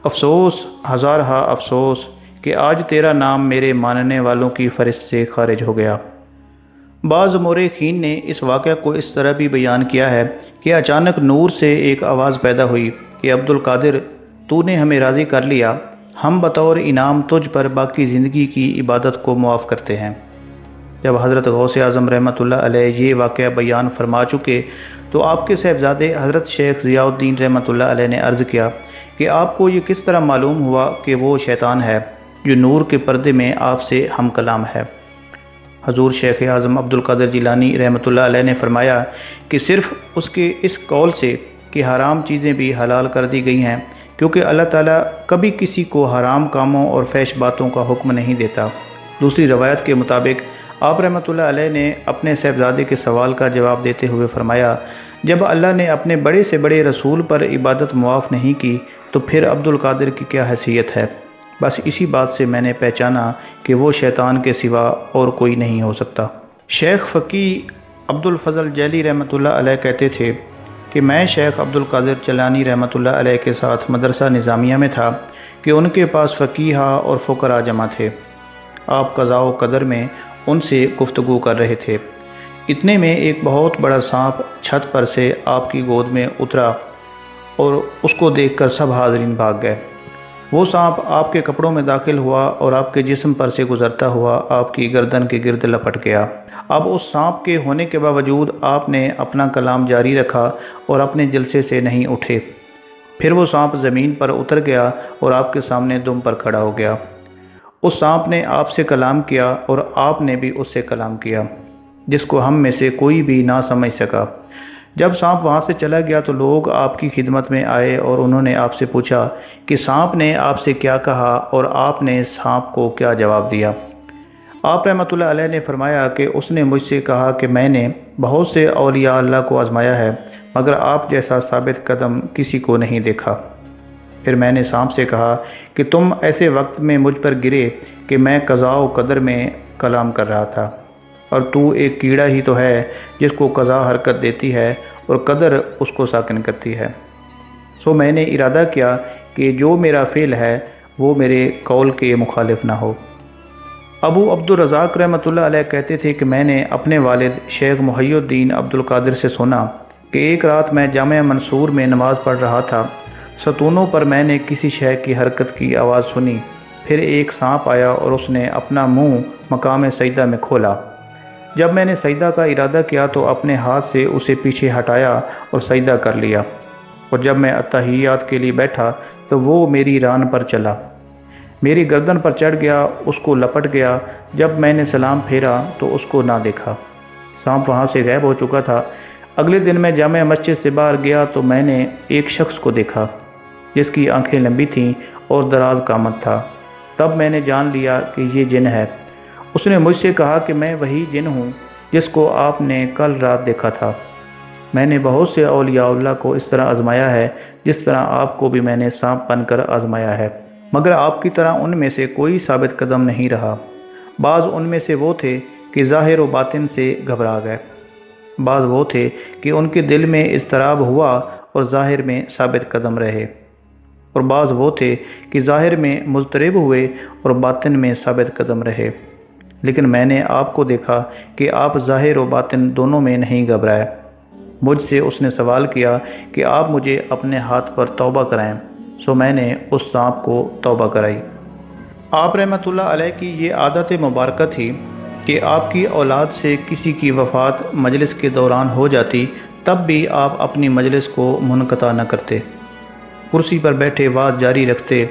افسوس، ہزارہا افسوس کہ آج تیرا نام میرے ماننے والوں کی فہرست سے خارج ہو گیا۔ بعض مورخین نے اس واقعہ کو اس طرح بھی بیان کیا ہے کہ اچانک نور سے ایک آواز پیدا ہوئی کہ عبد القادر، تو نے ہمیں راضی کر لیا، ہم بطور انعام تجھ پر باقی زندگی کی عبادت کو معاف کرتے ہیں۔ جب حضرت غوث اعظم رحمۃ اللہ علیہ یہ واقعہ بیان فرما چکے تو آپ کے صاحبزادے حضرت شیخ ضیاء الدین رحمۃ اللہ علیہ نے عرض کیا کہ آپ کو یہ کس طرح معلوم ہوا کہ وہ شیطان ہے جو نور کے پردے میں آپ سے ہم کلام ہے؟ حضور شیخ اعظم عبد القادر جیلانی رحمۃ اللہ علیہ نے فرمایا کہ صرف اس کے اس قول سے کہ حرام چیزیں بھی حلال کر دی گئی ہیں، کیونکہ اللہ تعالیٰ کبھی کسی کو حرام کاموں اور فحش باتوں کا حکم نہیں دیتا۔ دوسری روایت کے مطابق آپ رحمۃ اللہ علیہ نے اپنے صاحبزادے کے سوال کا جواب دیتے ہوئے فرمایا، جب اللہ نے اپنے بڑے سے بڑے رسول پر عبادت معاف نہیں کی تو پھر عبد القادر کی کیا حیثیت ہے؟ بس اسی بات سے میں نے پہچانا کہ وہ شیطان کے سوا اور کوئی نہیں ہو سکتا۔ شیخ فقی عبد الفضل جیلی رحمۃ اللہ علیہ کہتے تھے کہ میں شیخ عبد القادر جیلانی رحمۃ اللہ علیہ کے ساتھ مدرسہ نظامیہ میں تھا کہ ان کے پاس فقیہہ اور فقراء جمع تھے۔ آپ قضاء و قدر میں ان سے گفتگو کر رہے تھے۔ اتنے میں ایک بہت بڑا سانپ چھت پر سے آپ کی گود میں اترا اور اس کو دیکھ کر سب حاضرین بھاگ گئے۔ وہ سانپ آپ کے کپڑوں میں داخل ہوا اور آپ کے جسم پر سے گزرتا ہوا آپ کی گردن کے گرد لپٹ گیا۔ اب اس سانپ کے ہونے کے باوجود آپ نے اپنا کلام جاری رکھا اور اپنے جلسے سے نہیں اٹھے۔ پھر وہ سانپ زمین پر اتر گیا اور آپ کے سامنے دم پر کھڑا ہو گیا۔ اس سانپ نے آپ سے کلام کیا اور آپ نے بھی اس سے کلام کیا، جس کو ہم میں سے کوئی بھی نہ سمجھ سکا۔ جب سانپ وہاں سے چلا گیا تو لوگ آپ کی خدمت میں آئے اور انہوں نے آپ سے پوچھا کہ سانپ نے آپ سے کیا کہا اور آپ نے سانپ کو کیا جواب دیا؟ آپ رحمۃ اللہ علیہ نے فرمایا کہ اس نے مجھ سے کہا کہ میں نے بہت سے اولیاء اللہ کو آزمایا ہے مگر آپ جیسا ثابت قدم کسی کو نہیں دیکھا۔ پھر میں نے سانپ سے کہا کہ تم ایسے وقت میں مجھ پر گرے کہ میں قضاء و قدر میں کلام کر رہا تھا، اور تو ایک کیڑا ہی تو ہے جس کو قضاء حرکت دیتی ہے اور قدر اس کو ساکن کرتی ہے۔ سو میں نے ارادہ کیا کہ جو میرا فعل ہے وہ میرے قول کے مخالف نہ ہو۔ ابو عبد الرزاق رحمۃ اللہ علیہ کہتے تھے کہ میں نے اپنے والد شیخ محی الدین عبد القادر سے سنا کہ ایک رات میں جامع منصور میں نماز پڑھ رہا تھا، ستونوں پر میں نے کسی شے کی حرکت کی آواز سنی، پھر ایک سانپ آیا اور اس نے اپنا منہ مقام سجدہ میں کھولا۔ جب میں نے سجدہ کا ارادہ کیا تو اپنے ہاتھ سے اسے پیچھے ہٹایا اور سجدہ کر لیا، اور جب میں اتحیات کے لیے بیٹھا تو وہ میری ران پر چلا، میری گردن پر چڑھ گیا، اس کو لپٹ گیا۔ جب میں نے سلام پھیرا تو اس کو نہ دیکھا، سانپ وہاں سے غائب ہو چکا تھا۔ اگلے دن میں جامع مسجد سے باہر گیا تو میں نے ایک شخص کو دیکھا جس کی آنکھیں لمبی تھیں اور دراز قامت تھا۔ تب میں نے جان لیا کہ یہ جن ہے۔ اس نے مجھ سے کہا کہ میں وہی جن ہوں جس کو آپ نے کل رات دیکھا تھا۔ میں نے بہت سے اولیاء اللہ کو اس طرح آزمایا ہے جس طرح آپ کو بھی میں نے سانپ بن کر آزمایا ہے، مگر آپ کی طرح ان میں سے کوئی ثابت قدم نہیں رہا۔ بعض ان میں سے وہ تھے کہ ظاہر و باطن سے گھبرا گئے، بعض وہ تھے کہ ان کے دل میں اضطراب ہوا اور ظاہر میں ثابت قدم رہے، اور بعض وہ تھے کہ ظاہر میں مضطرب ہوئے اور باطن میں ثابت قدم رہے۔ لیکن میں نے آپ کو دیکھا کہ آپ ظاہر و باطن دونوں میں نہیں گھبرائے۔ مجھ سے اس نے سوال کیا کہ آپ مجھے اپنے ہاتھ پر توبہ کرائیں، سو میں نے اس سانپ کو توبہ کرائی۔ آپ رحمۃ اللہ علیہ کی یہ عادت مبارکہ تھی کہ آپ کی اولاد سے کسی کی وفات مجلس کے دوران ہو جاتی تب بھی آپ اپنی مجلس کو منقطع نہ کرتے، کرسی پر بیٹھے بات جاری رکھتے،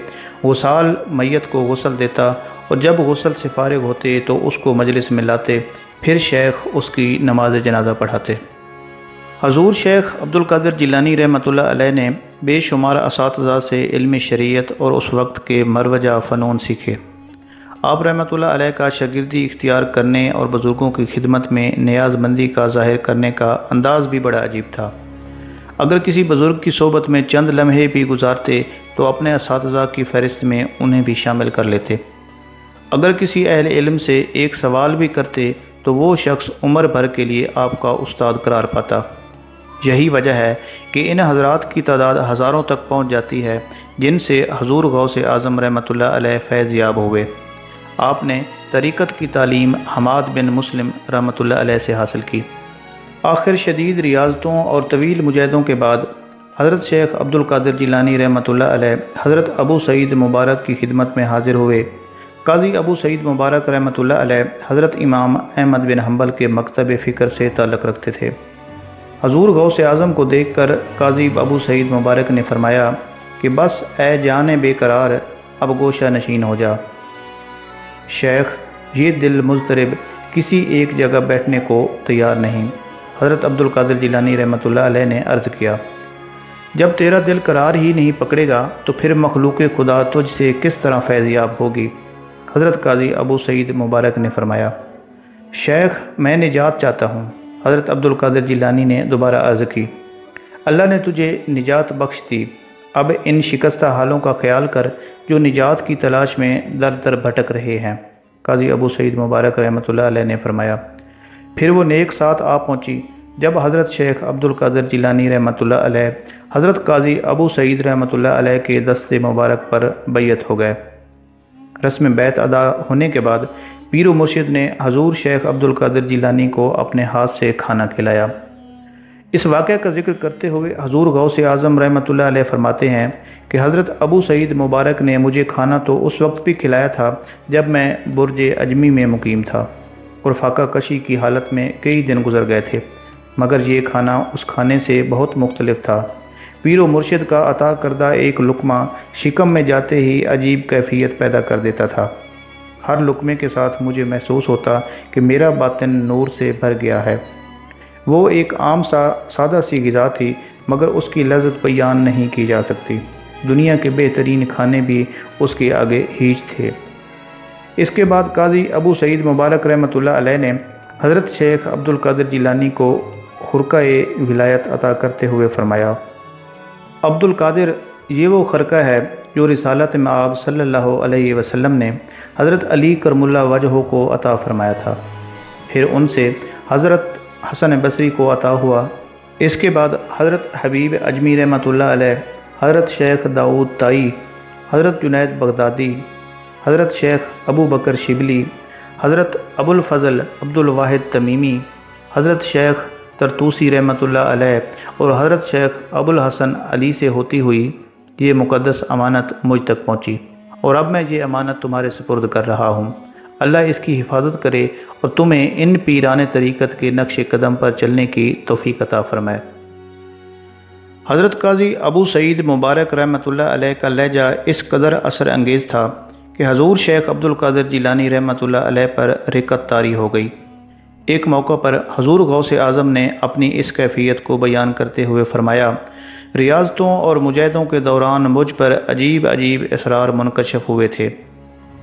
غسال میت کو غسل دیتا، اور جب غسل سے فارغ ہوتے تو اس کو مجلس میں لاتے، پھر شیخ اس کی نماز جنازہ پڑھاتے۔ حضور شیخ عبد القادر جیلانی رحمۃ اللہ علیہ نے بے شمار اساتذہ سے علم شریعت اور اس وقت کے مروجہ فنون سیکھے۔ آپ رحمۃ اللہ علیہ کا شاگردی اختیار کرنے اور بزرگوں کی خدمت میں نیاز مندی کا ظاہر کرنے کا انداز بھی بڑا عجیب تھا۔ اگر کسی بزرگ کی صحبت میں چند لمحے بھی گزارتے تو اپنے اساتذہ کی فہرست میں انہیں بھی شامل کر لیتے۔ اگر کسی اہل علم سے ایک سوال بھی کرتے تو وہ شخص عمر بھر کے لیے آپ کا استاد قرار پاتا۔ یہی وجہ ہے کہ ان حضرات کی تعداد ہزاروں تک پہنچ جاتی ہے جن سے حضور غوث اعظم رحمۃ اللہ علیہ فیض یاب ہوئے۔ آپ نے طریقت کی تعلیم حماد بن مسلم رحمۃ اللہ علیہ سے حاصل کی۔ آخر شدید ریاضتوں اور طویل مجاہدوں کے بعد حضرت شیخ عبد القادر جیلانی رحمۃ اللہ علیہ حضرت ابو سعید مبارک کی خدمت میں حاضر ہوئے۔ قاضی ابو سعید مبارک رحمۃ اللہ علیہ حضرت امام احمد بن حنبل کے مکتب فکر سے تعلق رکھتے تھے۔ حضور غوث اعظم کو دیکھ کر قاضی ابو سعید مبارک نے فرمایا کہ بس اے جان بے قرار، اب گوشہ نشین ہو جا۔ شیخ، یہ دل مضطرب کسی ایک جگہ بیٹھنے کو تیار نہیں۔ حضرت عبد القادر جیلانی رحمۃ اللہ علیہ نے عرض کیا، جب تیرا دل قرار ہی نہیں پکڑے گا تو پھر مخلوق خدا تجھ سے کس طرح فیض یاب ہوگی؟ حضرت قاضی ابو سعید مبارک نے فرمایا، شیخ میں نجات چاہتا ہوں۔ حضرت عبد القادر جیلانی نے دوبارہ عرض کی، اللہ نے تجھے نجات بخش دی، اب ان شکستہ حالوں کا خیال کر جو نجات کی تلاش میں در در بھٹک رہے ہیں۔ قاضی ابو سعید مبارک رحمۃ اللہ علیہ نے فرمایا، پھر وہ نیک ساتھ آ پہنچی جب حضرت شیخ عبد القادر جیلانی رحمۃ اللہ علیہ حضرت قاضی ابو سعید رحمۃ اللہ علیہ کے دست مبارک پر بیعت ہو گئے۔ رسم بیعت ادا ہونے کے بعد پیر و مرشد نے حضور شیخ عبد القادر جیلانی کو اپنے ہاتھ سے کھانا کھلایا۔ اس واقعہ کا ذکر کرتے ہوئے حضور غوث اعظم رحمۃ اللہ علیہ فرماتے ہیں کہ حضرت ابو سعید مبارک نے مجھے کھانا تو اس وقت بھی کھلایا تھا جب میں برج اجمی میں مقیم تھا اور فاقہ کشی کی حالت میں کئی دن گزر گئے تھے، مگر یہ کھانا اس کھانے سے بہت مختلف تھا۔ پیر و مرشد کا عطا کردہ ایک لقمہ شکم میں جاتے ہی عجیب کیفیت پیدا کر دیتا تھا۔ ہر لقمے کے ساتھ مجھے محسوس ہوتا کہ میرا باطن نور سے بھر گیا ہے۔ وہ ایک عام سادہ سی غذا تھی، مگر اس کی لذت بیان نہیں کی جا سکتی۔ دنیا کے بہترین کھانے بھی اس کے آگے ہیچ تھے۔ اس کے بعد قاضی ابو سعید مبارک رحمۃ اللہ علیہ نے حضرت شیخ عبد القادر جیلانی کو خرقہ ولایت عطا کرتے ہوئے فرمایا: عبد القادر، یہ وہ خرقہ ہے جو رسالت مآب صلی اللہ علیہ وسلم نے حضرت علی کرم اللہ وجہہ کو عطا فرمایا تھا، پھر ان سے حضرت حسن بصری کو عطا ہوا، اس کے بعد حضرت حبیب اجمی رحمۃ اللہ علیہ، حضرت شیخ داؤد طائی، حضرت جنید بغدادی، حضرت شیخ ابو بکر شبلی، حضرت ابو الفضل عبد الواحد تمیمی، حضرت شیخ طرطوسی رحمۃ اللہ علیہ اور حضرت شیخ ابو الحسن علی سے ہوتی ہوئی یہ مقدس امانت مجھ تک پہنچی، اور اب میں یہ امانت تمہارے سپرد کر رہا ہوں۔ اللہ اس کی حفاظت کرے اور تمہیں ان پیران طریقت کے نقش قدم پر چلنے کی توفیق عطا فرمائے۔ حضرت قاضی ابو سعید مبارک رحمۃ اللہ علیہ کا لہجہ اس قدر اثر انگیز تھا کہ حضور شیخ عبد القادر جیلانی رحمۃ اللہ علیہ پر رقت طاری ہو گئی۔ ایک موقع پر حضور غوث اعظم نے اپنی اس کیفیت کو بیان کرتے ہوئے فرمایا: ریاضتوں اور مجاہدوں کے دوران مجھ پر عجیب عجیب اسرار منکشف ہوئے تھے،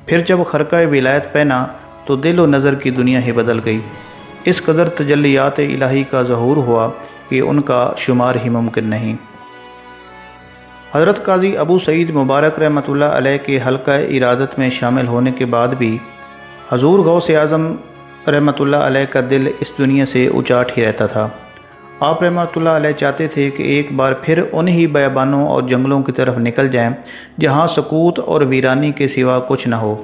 پھر جب خرقہ ولایت پہنا تو دل و نظر کی دنیا ہی بدل گئی۔ اس قدر تجلیات الہی کا ظہور ہوا کہ ان کا شمار ہی ممکن نہیں۔ حضرت قاضی ابو سعید مبارک رحمۃ اللہ علیہ کے حلقہ ارادت میں شامل ہونے کے بعد بھی حضور غوث اعظم رحمۃ اللہ علیہ کا دل اس دنیا سے اچاٹ ہی رہتا تھا۔ آپ رحمۃ اللہ علیہ چاہتے تھے کہ ایک بار پھر انہی بیابانوں اور جنگلوں کی طرف نکل جائیں جہاں سکوت اور ویرانی کے سوا کچھ نہ ہو،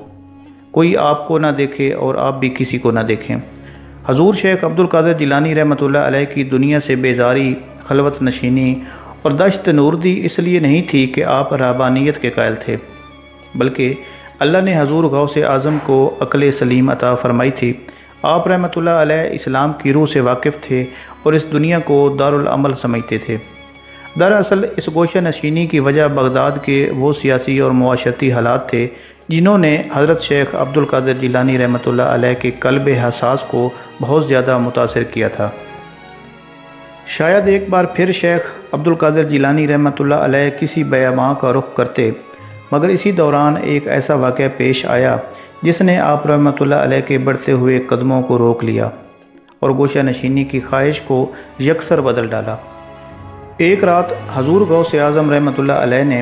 کوئی آپ کو نہ دیکھے اور آپ بھی کسی کو نہ دیکھیں۔ حضور شیخ عبد القادر جیلانی رحمۃ اللہ علیہ کی دنیا سے بیزاری، خلوت نشینی اور دشت نوردی اس لیے نہیں تھی کہ آپ رہبانیت کے قائل تھے، بلکہ اللہ نے حضور غوث اعظم کو عقل سلیم عطا فرمائی تھی۔ آپ رحمۃ اللہ علیہ اسلام کی روح سے واقف تھے اور اس دنیا کو دارالعمل سمجھتے تھے۔ دراصل اس گوشہ نشینی کی وجہ بغداد کے وہ سیاسی اور معاشرتی حالات تھے جنہوں نے حضرت شیخ عبد القادر جیلانی رحمۃ اللہ علیہ کے قلب حساس کو بہت زیادہ متاثر کیا تھا۔ شاید ایک بار پھر شیخ عبد القادر جیلانی رحمۃ اللہ علیہ کسی بیاباں کا رخ کرتے، مگر اسی دوران ایک ایسا واقعہ پیش آیا جس نے آپ رحمۃ اللہ علیہ کے بڑھتے ہوئے قدموں کو روک لیا اور گوشہ نشینی کی خواہش کو یکسر بدل ڈالا۔ ایک رات حضور غوث اعظم رحمۃ اللہ علیہ نے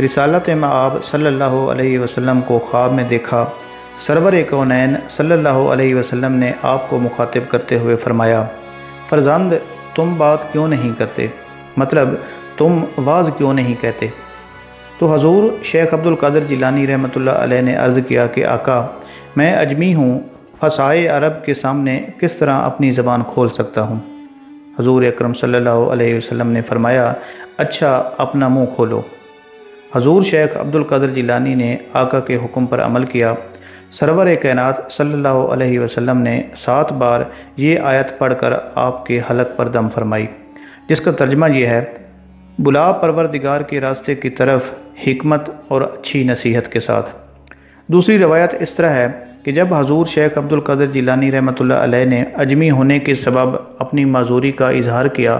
رسالت مآب صلی اللہ علیہ وسلم کو خواب میں دیکھا۔ سرور کونین صلی اللہ علیہ وسلم نے آپ کو مخاطب کرتے ہوئے فرمایا: فرزند، تم بات کیوں نہیں کرتے؟ مطلب تم واز کیوں نہیں کہتے؟ تو حضور شیخ عبد القادر جیلانی رحمۃ اللہ علیہ نے عرض کیا کہ آقا، میں اجمی ہوں، فصاحِ عرب کے سامنے کس طرح اپنی زبان کھول سکتا ہوں؟ حضور اکرم صلی اللہ علیہ وسلم نے فرمایا: اچھا، اپنا منہ کھولو۔ حضور شیخ عبد القادر جیلانی نے آقا کے حکم پر عمل کیا۔ سرور کائنات صلی اللہ علیہ وسلم نے 7 بار یہ آیت پڑھ کر آپ کے حلق پر دم فرمائی، جس کا ترجمہ یہ ہے: بلا پروردگار کے راستے کی طرف حکمت اور اچھی نصیحت کے ساتھ۔ دوسری روایت اس طرح ہے کہ جب حضور شیخ عبد القادر جیلانی رحمۃ اللہ علیہ نے اجمی ہونے کے سبب اپنی معذوری کا اظہار کیا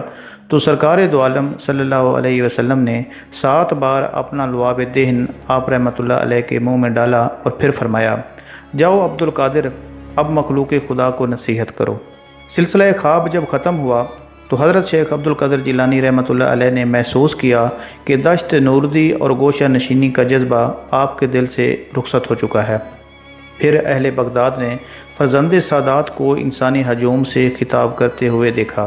تو سرکار دو عالم صلی اللہ علیہ وسلم نے 7 بار اپنا لعاب دہن آپ رحمۃ اللہ علیہ کے منہ میں ڈالا اور پھر فرمایا: جاؤ عبد القادر، اب مخلوق خدا کو نصیحت کرو۔ سلسلہ خواب جب ختم ہوا تو حضرت شیخ عبد القادر جیلانی رحمۃ اللہ علیہ نے محسوس کیا کہ دشت نوردی اور گوشہ نشینی کا جذبہ آپ کے دل سے رخصت ہو چکا ہے۔ پھر اہل بغداد نے فرزند سادات کو انسانی ہجوم سے خطاب کرتے ہوئے دیکھا۔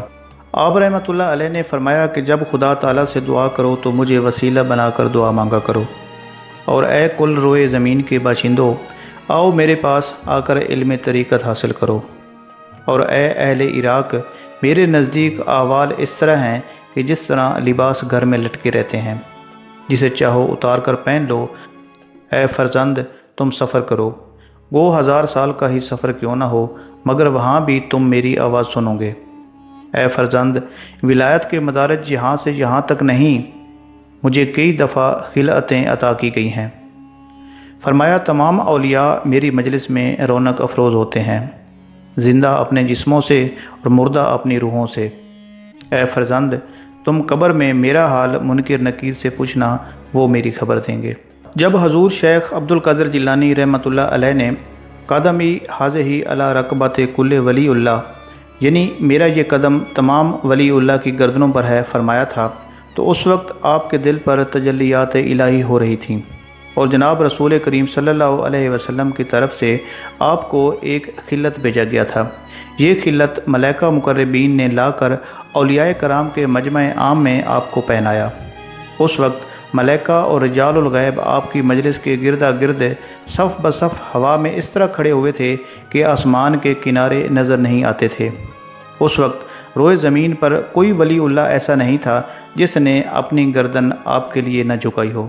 آپ رحمۃ اللہ علیہ نے فرمایا کہ جب خدا تعالیٰ سے دعا کرو تو مجھے وسیلہ بنا کر دعا مانگا کرو، اور اے کل روئے زمین کے باشندوں، آؤ میرے پاس آ کر علم طریقت حاصل کرو، اور اے اہل عراق، میرے نزدیک احوال اس طرح ہیں کہ جس طرح لباس گھر میں لٹکے رہتے ہیں، جسے چاہو اتار کر پہن لو۔ اے فرزند، تم سفر کرو، وہ 1000 سال کا ہی سفر کیوں نہ ہو، مگر وہاں بھی تم میری آواز سنو گے۔ اے فرزند، ولایت کے مدارج یہاں سے یہاں تک نہیں، مجھے کئی دفعہ خلعتیں عطا کی گئی ہیں۔ فرمایا: تمام اولیاء میری مجلس میں رونق افروز ہوتے ہیں، زندہ اپنے جسموں سے اور مردہ اپنی روحوں سے۔ اے فرزند، تم قبر میں میرا حال منکر نکیر سے پوچھنا، وہ میری خبر دیں گے۔ جب حضور شیخ عبد القادر جیلانی رحمۃ اللہ علیہ نے قدمی حاضہ علی رقبۃ کل ولی اللہ، یعنی میرا یہ قدم تمام ولی اللہ کی گردنوں پر ہے، فرمایا تھا، تو اس وقت آپ کے دل پر تجلیات الہی ہو رہی تھیں، اور جناب رسول کریم صلی اللہ علیہ وسلم کی طرف سے آپ کو ایک خلت بھیجا گیا تھا۔ یہ خلت ملائکہ مقربین نے لا کر اولیاء کرام کے مجمع عام میں آپ کو پہنایا۔ اس وقت ملائکہ اور رجال الغیب آپ کی مجلس کے گردا گرد صف بصف ہوا میں اس طرح کھڑے ہوئے تھے کہ آسمان کے کنارے نظر نہیں آتے تھے۔ اس وقت روئے زمین پر کوئی ولی اللہ ایسا نہیں تھا جس نے اپنی گردن آپ کے لیے نہ جھکائی ہو۔